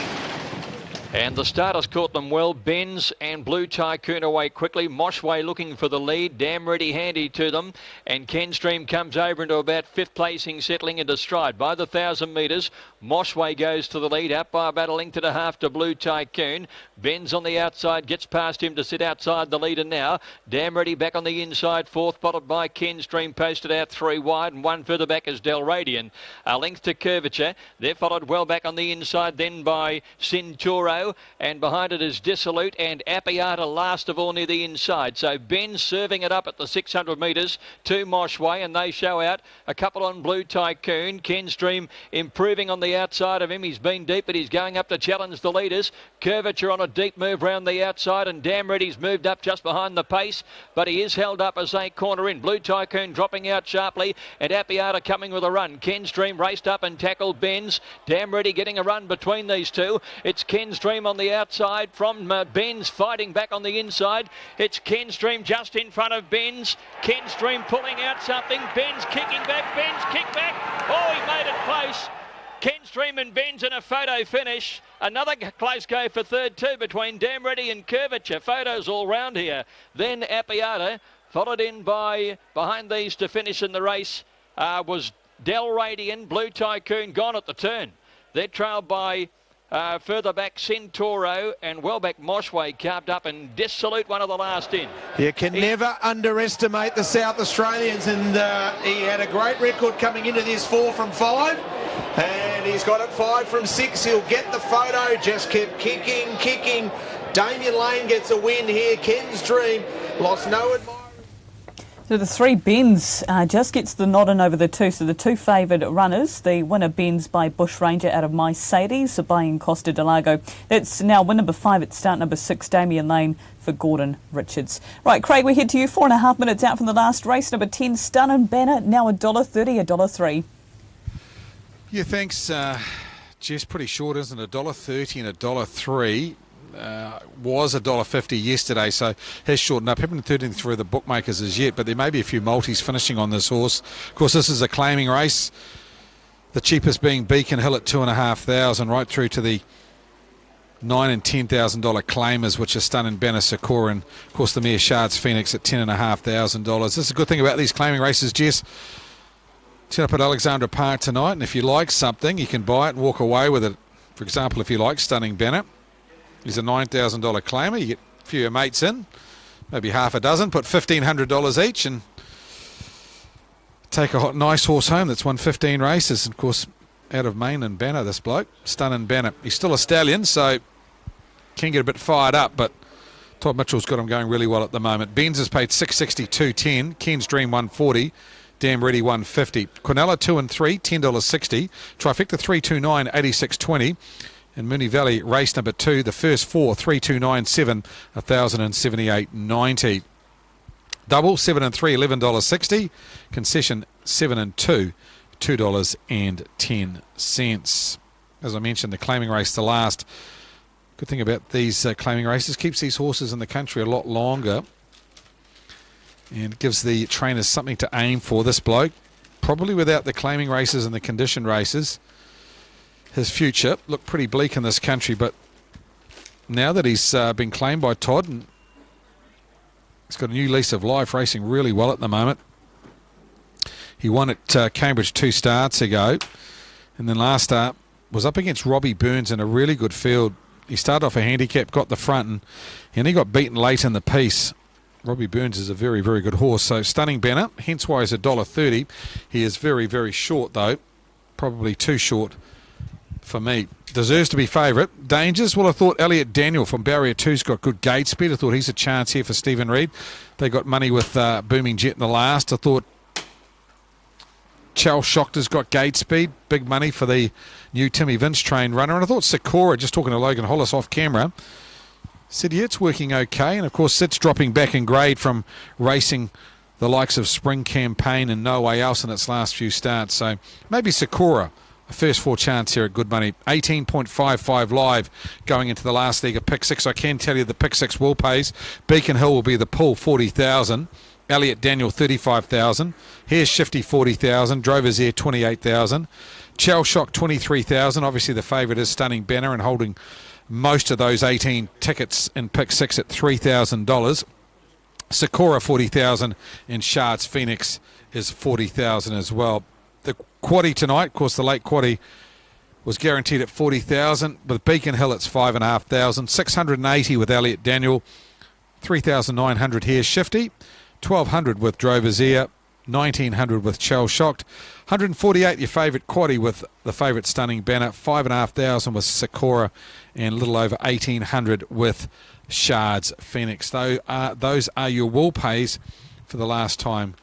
And the starters caught them well. Benz and Blue Tycoon away quickly. Moshway looking for the lead. Damn Ready handy to them. And Ken's Dream comes over into about 5th placing, settling into stride by the 1,000 metres. Moshway goes to the lead, out by about a length and a half to Blue Tycoon. Benz on the outside, gets past him to sit outside the leader now. Damn Ready back on the inside, 4th, spotted by Ken's Dream, posted out 3 wide, and 1 further back is Del Radian. A length to Curvature. They're followed well back on the inside then by Cinturo. And behind it is Dissolute and Appiata last of all near the inside. So Ben's serving it up at the 600 metres to Moshway, and they show out a couple on Blue Tycoon. Ken's Dream improving on the outside of him. He's been deep, but he's going up to challenge the leaders. Curvature on a deep move round the outside, and Damn Ready's moved up just behind the pace, but he is held up as they corner in. Blue Tycoon dropping out sharply, and Appiata coming with a run. Ken's Dream raced up and tackled Ben's. Damn Ready getting a run between these two. It's Ken's Dream on the outside from Ben's, fighting back on the inside. It's Ken's Dream just in front of Ben's. Ken's Dream pulling out something. Ben's kicking back. Ben's kick back. Oh, he made it close. Ken's Dream and Ben's in a photo finish. Another close go for third too between Damn Ready and Curvature. Photos all round here. Then Appiata, followed in by behind these to finish in the race was Del Radian. Blue Tycoon gone at the turn. They're trailed by further back Cinturo and well back Moshway, carved up, and Dissolute, one of the last in. You can never underestimate the South Australians, and he had a great record coming into this 4 from 5, and he's got it 5 from 6. He'll get the photo, just kept kicking. Damien Lane gets a win here. Ken's Dream lost no admirer. So the 3 Benz just gets the nod in over the 2. So the 2 favoured runners, the winner Benz by Bush Ranger out of Mercedes, buying Costa del Lago. It's now win number 5 at start number 6, Damien Lane for Gordon Richards. Right, Craig, we head to you. 4.5 minutes out from the last race. Number 10, Stun and Banner, now $1.30, $1.03. Yeah, thanks, Jess. Pretty short, isn't it? $1.30 and $1.03. was $1.50 yesterday, so has shortened up. Haven't heard anything through the bookmakers as yet, but there may be a few multis finishing on this horse. Of course, this is a claiming race. The cheapest being Beacon Hill at $2,500, right through to the $9,000 and $10,000 claimers, which are Stunning Banner, Sakura, and of course the Mere Shards Phoenix at $10,500. This is a good thing about these claiming races, Jess. Turn up at Alexandra Park tonight, and if you like something, you can buy it and walk away with it. For example, if you like Stunning Banner, he's a $9,000 claimer. You get a few of your mates in, maybe half a dozen, put $1,500 each, and take a nice horse home that's won 15 races. And of course, out of Main and Banner, this bloke, Stunning Banner. He's still a stallion, so can get a bit fired up, but Todd Mitchell's got him going really well at the moment. Benz has paid $662.10, Ken's Dream $140, Damn Ready $150, Quinella 2 and 3 $10.60, Trifecta 329 $86.20, and Mooney Valley race number 2, the first 4 3297 $1,078.90. Double 7 and 3 $11.60, concession 7 and 2 $2.10. As I mentioned, the claiming race to last. Good thing about these claiming races, keeps these horses in the country a lot longer and gives the trainers something to aim for. This bloke, probably without the claiming races and the condition races, his future looked pretty bleak in this country, but now that he's been claimed by Todd and he's got a new lease of life, racing really well at the moment. He won at Cambridge 2 starts ago, and then last start was up against Robbie Burns in a really good field. He started off a handicap, got the front, and he got beaten late in the piece. Robbie Burns is a very, very good horse. So Stunning Banner, hence why he's $1.30. He is very, very short, though. Probably too short for me. Deserves to be favourite. Dangers, well, I thought Elliot Daniel from Barrier 2's got good gate speed. I thought he's a chance here for Stephen Reid. They got money with Booming Jet in the last. I thought Chal Shockter's got gate speed, big money for the new Timmy Vince train runner. And I thought Sakura, just talking to Logan Hollis off camera, said, yeah, it's working okay. And of course, Sid's dropping back in grade from racing the likes of Spring Campaign and No Way Else in its last few starts. So maybe Sakura, a first 4 chance here at good money. 18.55 live going into the last leg of pick 6. I can tell you the pick 6 will pays. Beacon Hill will be the pull, 40,000. Elliot Daniel, 35,000. Here's Shifty, 40,000. Drover's Air, 28,000. Chal Shock, 23,000. Obviously, the favourite is Stunning Banner and holding most of those 18 tickets in pick 6 at $3,000. Sakura, 40,000. And Shards Phoenix is 40,000 as well. The quaddie tonight, of course, the late quaddie was guaranteed at 40,000. With Beacon Hill, it's 5,500. 680 with Elliot Daniel. 3,900 here, Shifty. 1,200 with Drover's Ear, 1,900 with Chal Shocked, 148 your favourite quaddie with the favourite Stunning Banner, 5,500 with Sakura, and a little over 1,800 with Shards Phoenix. Those are your will pays for the last time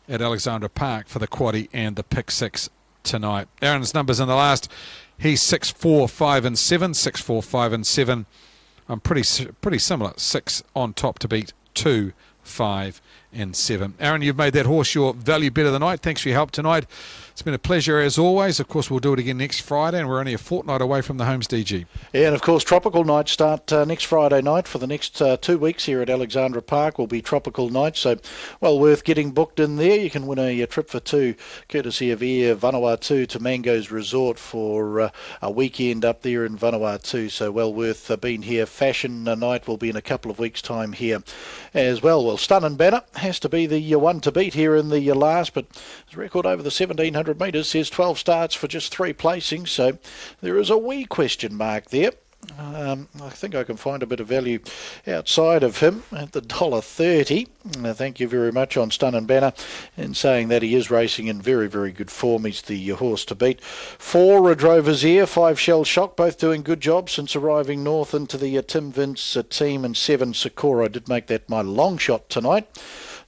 at Alexandra Park for the quaddie and the pick 6 tonight. Aaron's numbers in the last, he's 6, 4, 5 and 7, 6, 4, 5 and 7. I'm pretty similar, 6 on top to beat 2, 5 and 7. Aaron, you've made that horse your value bet of the night. Thanks for your help tonight. It's been a pleasure as always. Of course, we'll do it again next Friday, and we're only a fortnight away from the Homes DG. Yeah, and of course, Tropical Nights start next Friday night for the next 2 weeks here at Alexandra Park. Will be Tropical Nights, so well worth getting booked in there. You can win a trip for 2, courtesy of Air Vanuatu to Mango's Resort for a weekend up there in Vanuatu. So well worth being here. Fashion Night will be in a couple of weeks' time here as well. Well, Stunning Banner has to be the one to beat here in the last, but his record over the 1,700 metres says 12 starts for just 3 placings, so there is a wee question mark there. I think I can find a bit of value outside of him at the $1.30. Thank you very much on Stunning Banner in saying that he is racing in very, very good form. He's the horse to beat. 4 Drover's Ear, 5 Shell Shock, both doing good jobs since arriving north into the Tim Vince team, and 7 Sakura. I did make that my long shot tonight.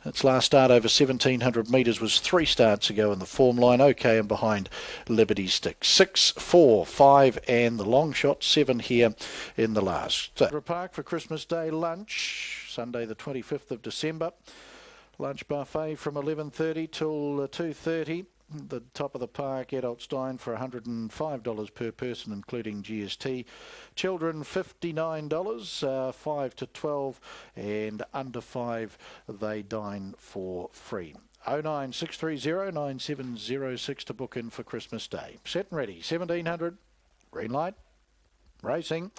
Its last start over 1,700 metres was 3 starts ago in the form line. Okay, and behind Liberty Stick. 6, 4, 5 and the long shot. 7 here in the last. Park for Christmas Day lunch, Sunday the 25th of December. Lunch buffet from 11:30 till 2:30. the top of the park, adult Stein for $105 per person, including GST. Children, $59, 5 to 12, and under 5, they dine for free. 09630 9706 to book in for Christmas Day. Set and ready, 1700, green light, racing.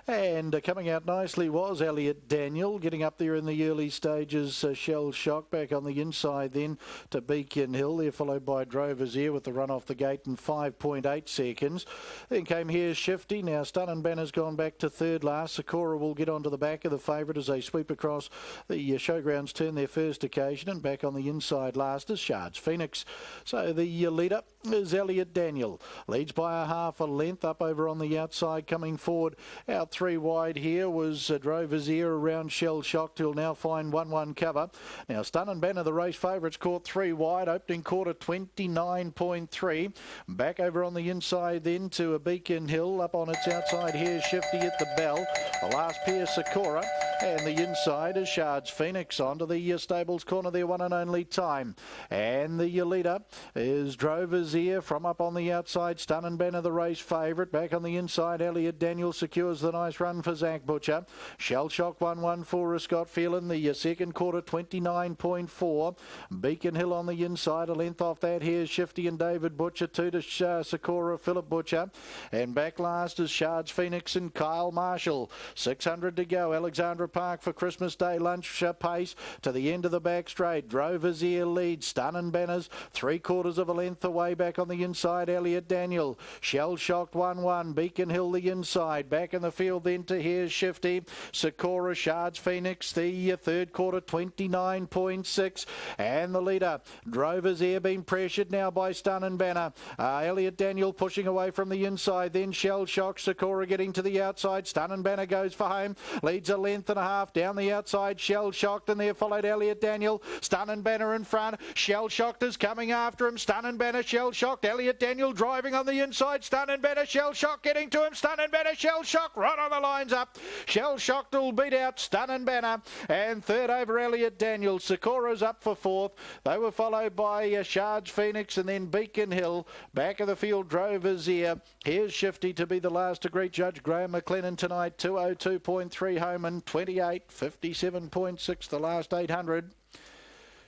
And coming out nicely was Elliot Daniel, getting up there in the early stages. Shell Shock back on the inside then to Beacon Hill. They're followed by Drover's Ear with the run off the gate in 5.8 seconds. Then came Here's Shifty. Now Stun and Banner's gone back to third last. Sakura will get onto the back of the favourite as they sweep across the showgrounds turn their first occasion. And back on the inside last is Shards Phoenix. So the leader is Elliot Daniel. Leads by a half a length up over on the outside coming forward. Out 3 wide here was Drover's Ear around Shell Shock. He'll now find 1-1 cover. Now Stun and Banner, the race favourites, caught 3 wide. Opening quarter 29.3. Back over on the inside then to a Beacon Hill. Up on its outside here, Shifty at the bell. The last pair, Sakura. And the inside is Shards Phoenix. Onto the stables corner, their one and only time. And the leader is Drover's Ear from up on the outside. Stun and Banner, the race favourite. Back on the inside, Elliot Daniel secures the nice run for Zach Butcher. Shell Shock 1-1 for Scott Phelan. The second quarter 29.4. Beacon Hill on the inside, a length off that. Here's Shifty and David Butcher. 2 to Sakura, Philip Butcher. And back last is Shards Phoenix and Kyle Marshall. 600 to go. Alexandra Park for Christmas Day lunch pace to the end of the back straight. Drover's Ear leads. Stun and Banners 3/4 of a length away. Back on the inside, Elliot Daniel. Shell Shocked 1-1. Beacon Hill the inside. Back in the field then to Here's Shifty. Sakura, Shards Phoenix, the third quarter 29.6. And the leader, Drover's Ear, being pressured now by Stun and Banner. Elliot Daniel pushing away from the inside. Then Shell Shock, Sakura getting to the outside. Stun and Banner goes for home. Leads a length and a half down the outside. Shell Shocked, and there followed Elliot Daniel. Stun and Banner in front. Shell Shocked is coming after him. Stun and Banner, Shell Shocked. Elliot Daniel driving on the inside. Stun and Banner, Shell Shock getting to him. Stun and Banner, Shell Shock right on the lines up. Shell Shocked will beat out Stun and Banner. And third over Elliot Daniel. Sakura's up for fourth. They were followed by Shards Phoenix and then Beacon Hill. Back of the field, Drover's Ear. Here's Shifty to be the last to greet Judge Graham McLennan tonight. 202.3 home and 28.57.6 the last 800.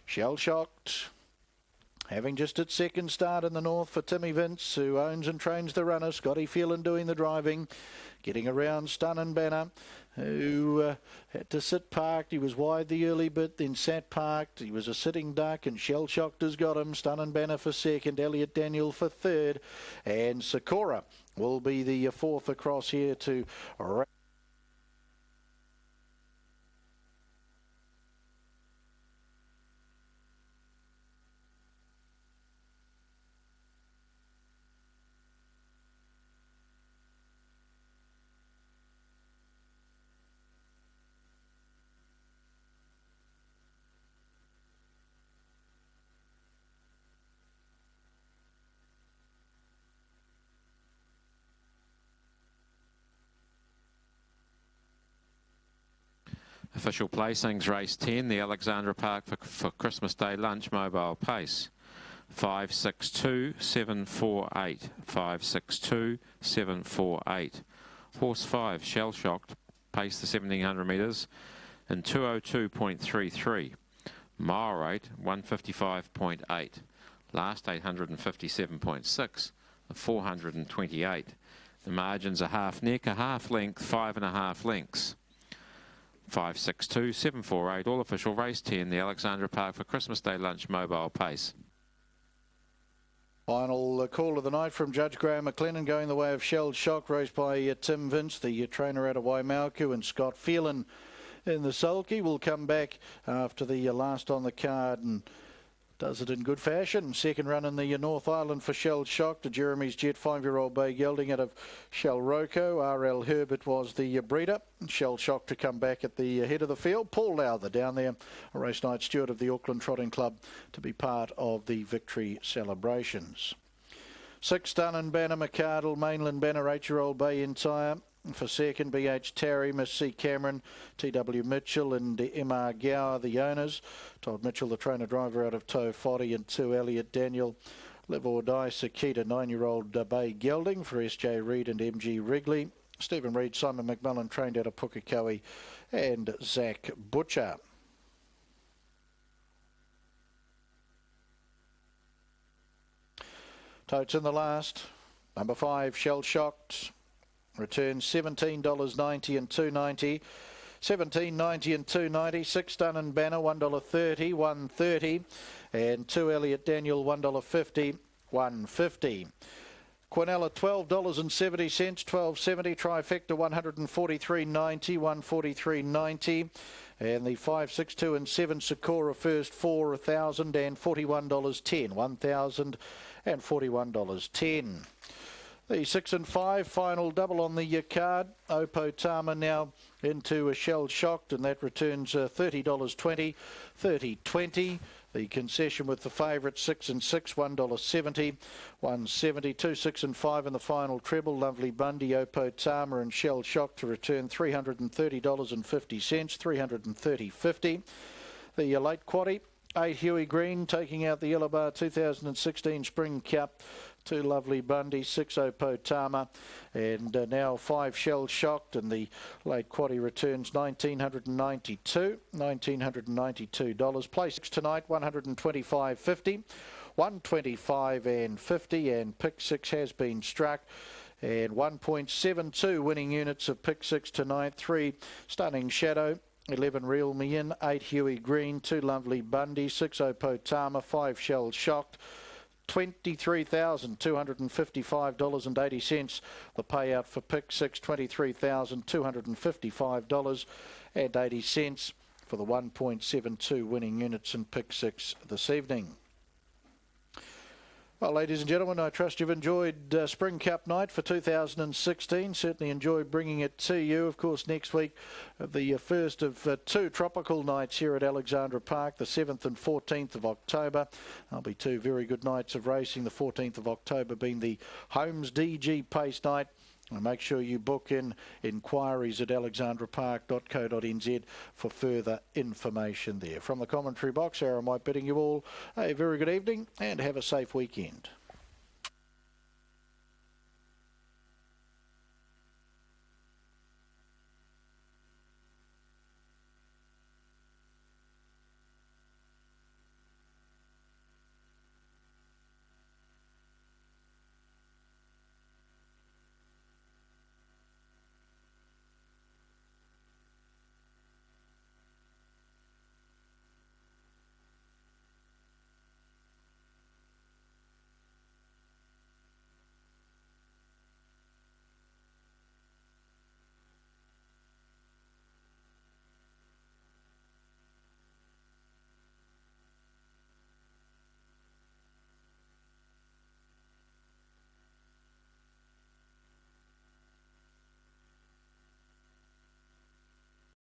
Shell Shocked having just its second start in the north for Timmy Vince, who owns and trains the runner. Scotty Phelan doing the driving. Getting around Stun and Banner, who had to sit parked. He was wide the early bit, then sat parked. He was a sitting duck, and Shell Shocked has got him. Stun and Banner for second, Elliot Daniel for third, and Sakura will be the fourth across here to Official placings, race 10, the Alexandra Park for Christmas Day lunch mobile pace. 562-748. 562-748. Horse 5, Shell Shocked, pace the 1700 metres in 202.33. Mile rate 155.8. Last 857.6. 428. The margins are half neck, a half length, 5.5 lengths. 562-748, all official race 10, the Alexandra Park for Christmas Day lunch mobile pace. Final call of the night from Judge Graham McLennan, going the way of Shell Shock, raced by Tim Vince, the trainer out of Waimaoku, and Scott Phelan in the sulky. Will come back after the last on the card and does it in good fashion. Second run in the North Island for Shell Shock to Jeremy's Jet, 5-year-old bay gelding out of Shell Rocco. R.L. Herbert was the breeder. Shell Shock to come back at the head of the field. Paul Lowther down there, a race night steward of the Auckland Trotting Club, to be part of the victory celebrations. 6 Stun and Banner McCardle, Mainland Banner, 8-year-old bay entire. For second, BH Terry, Miss C Cameron, TW Mitchell and MR Gower, the owners. Todd Mitchell, the trainer-driver out of Toe Foddy, and 2 Elliot Daniel Live or Die Sakita, 9-year-old Bay Gelding for SJ Reid and MG Wrigley. Stephen Reid, Simon McMillan trained out of Pukekohe, and Zach Butcher. Totes in the last. Number 5, Shell Shocked. Returns $17.90 and $2.90. $17.90 and $2.90. 6 Dun and Banner, $1.30, $1.30. And 2 Elliot Daniel, $1.50, $1.50. Quinella, $12.70, $12.70. Trifecta, $143.90, $143.90. And the 5, 6, 2 and 7 Sakura first, $4,041.10, $1,041.10. The 6 and 5 final double on the card. Opotama now into a Shell Shocked, and that returns $30.20, $30.20. The concession with the favourite 6 and 6, $1.70, $1.70. 2, 6 and 5 in the final treble. Lovely Bundy, Opotama and Shell Shocked to return $330.50, $330.50. The late quaddie, 8 Huey Green taking out the Yellow Bar 2016 Spring Cup. 2 Lovely Bundy, 6 Opotama, and now 5 Shell Shocked, and the late quaddie returns $1,992. Place tonight, $125.50, $125.50, and pick 6 has been struck. And 1.72 winning units of pick 6 tonight. 3 Stunning Shadow, 11 Reel Me In, 8 Huey Green, 2 Lovely Bundy, 6 Opotama, 5 Shell Shocked. $23,255.80. The payout for pick 6, $23,255.80 for the 1.72 winning units in pick 6 this evening. Well, ladies and gentlemen, I trust you've enjoyed Spring Cup night for 2016. Certainly enjoyed bringing it to you. Of course, next week, the first of 2 tropical nights here at Alexandra Park, the 7th and 14th of October. There'll be 2 very good nights of racing. The 14th of October being the Holmes DG Pace Night. And make sure you book in inquiries at alexandrapark.co.nz for further information there. From the commentary box, Aaron White bidding you all a very good evening and have a safe weekend.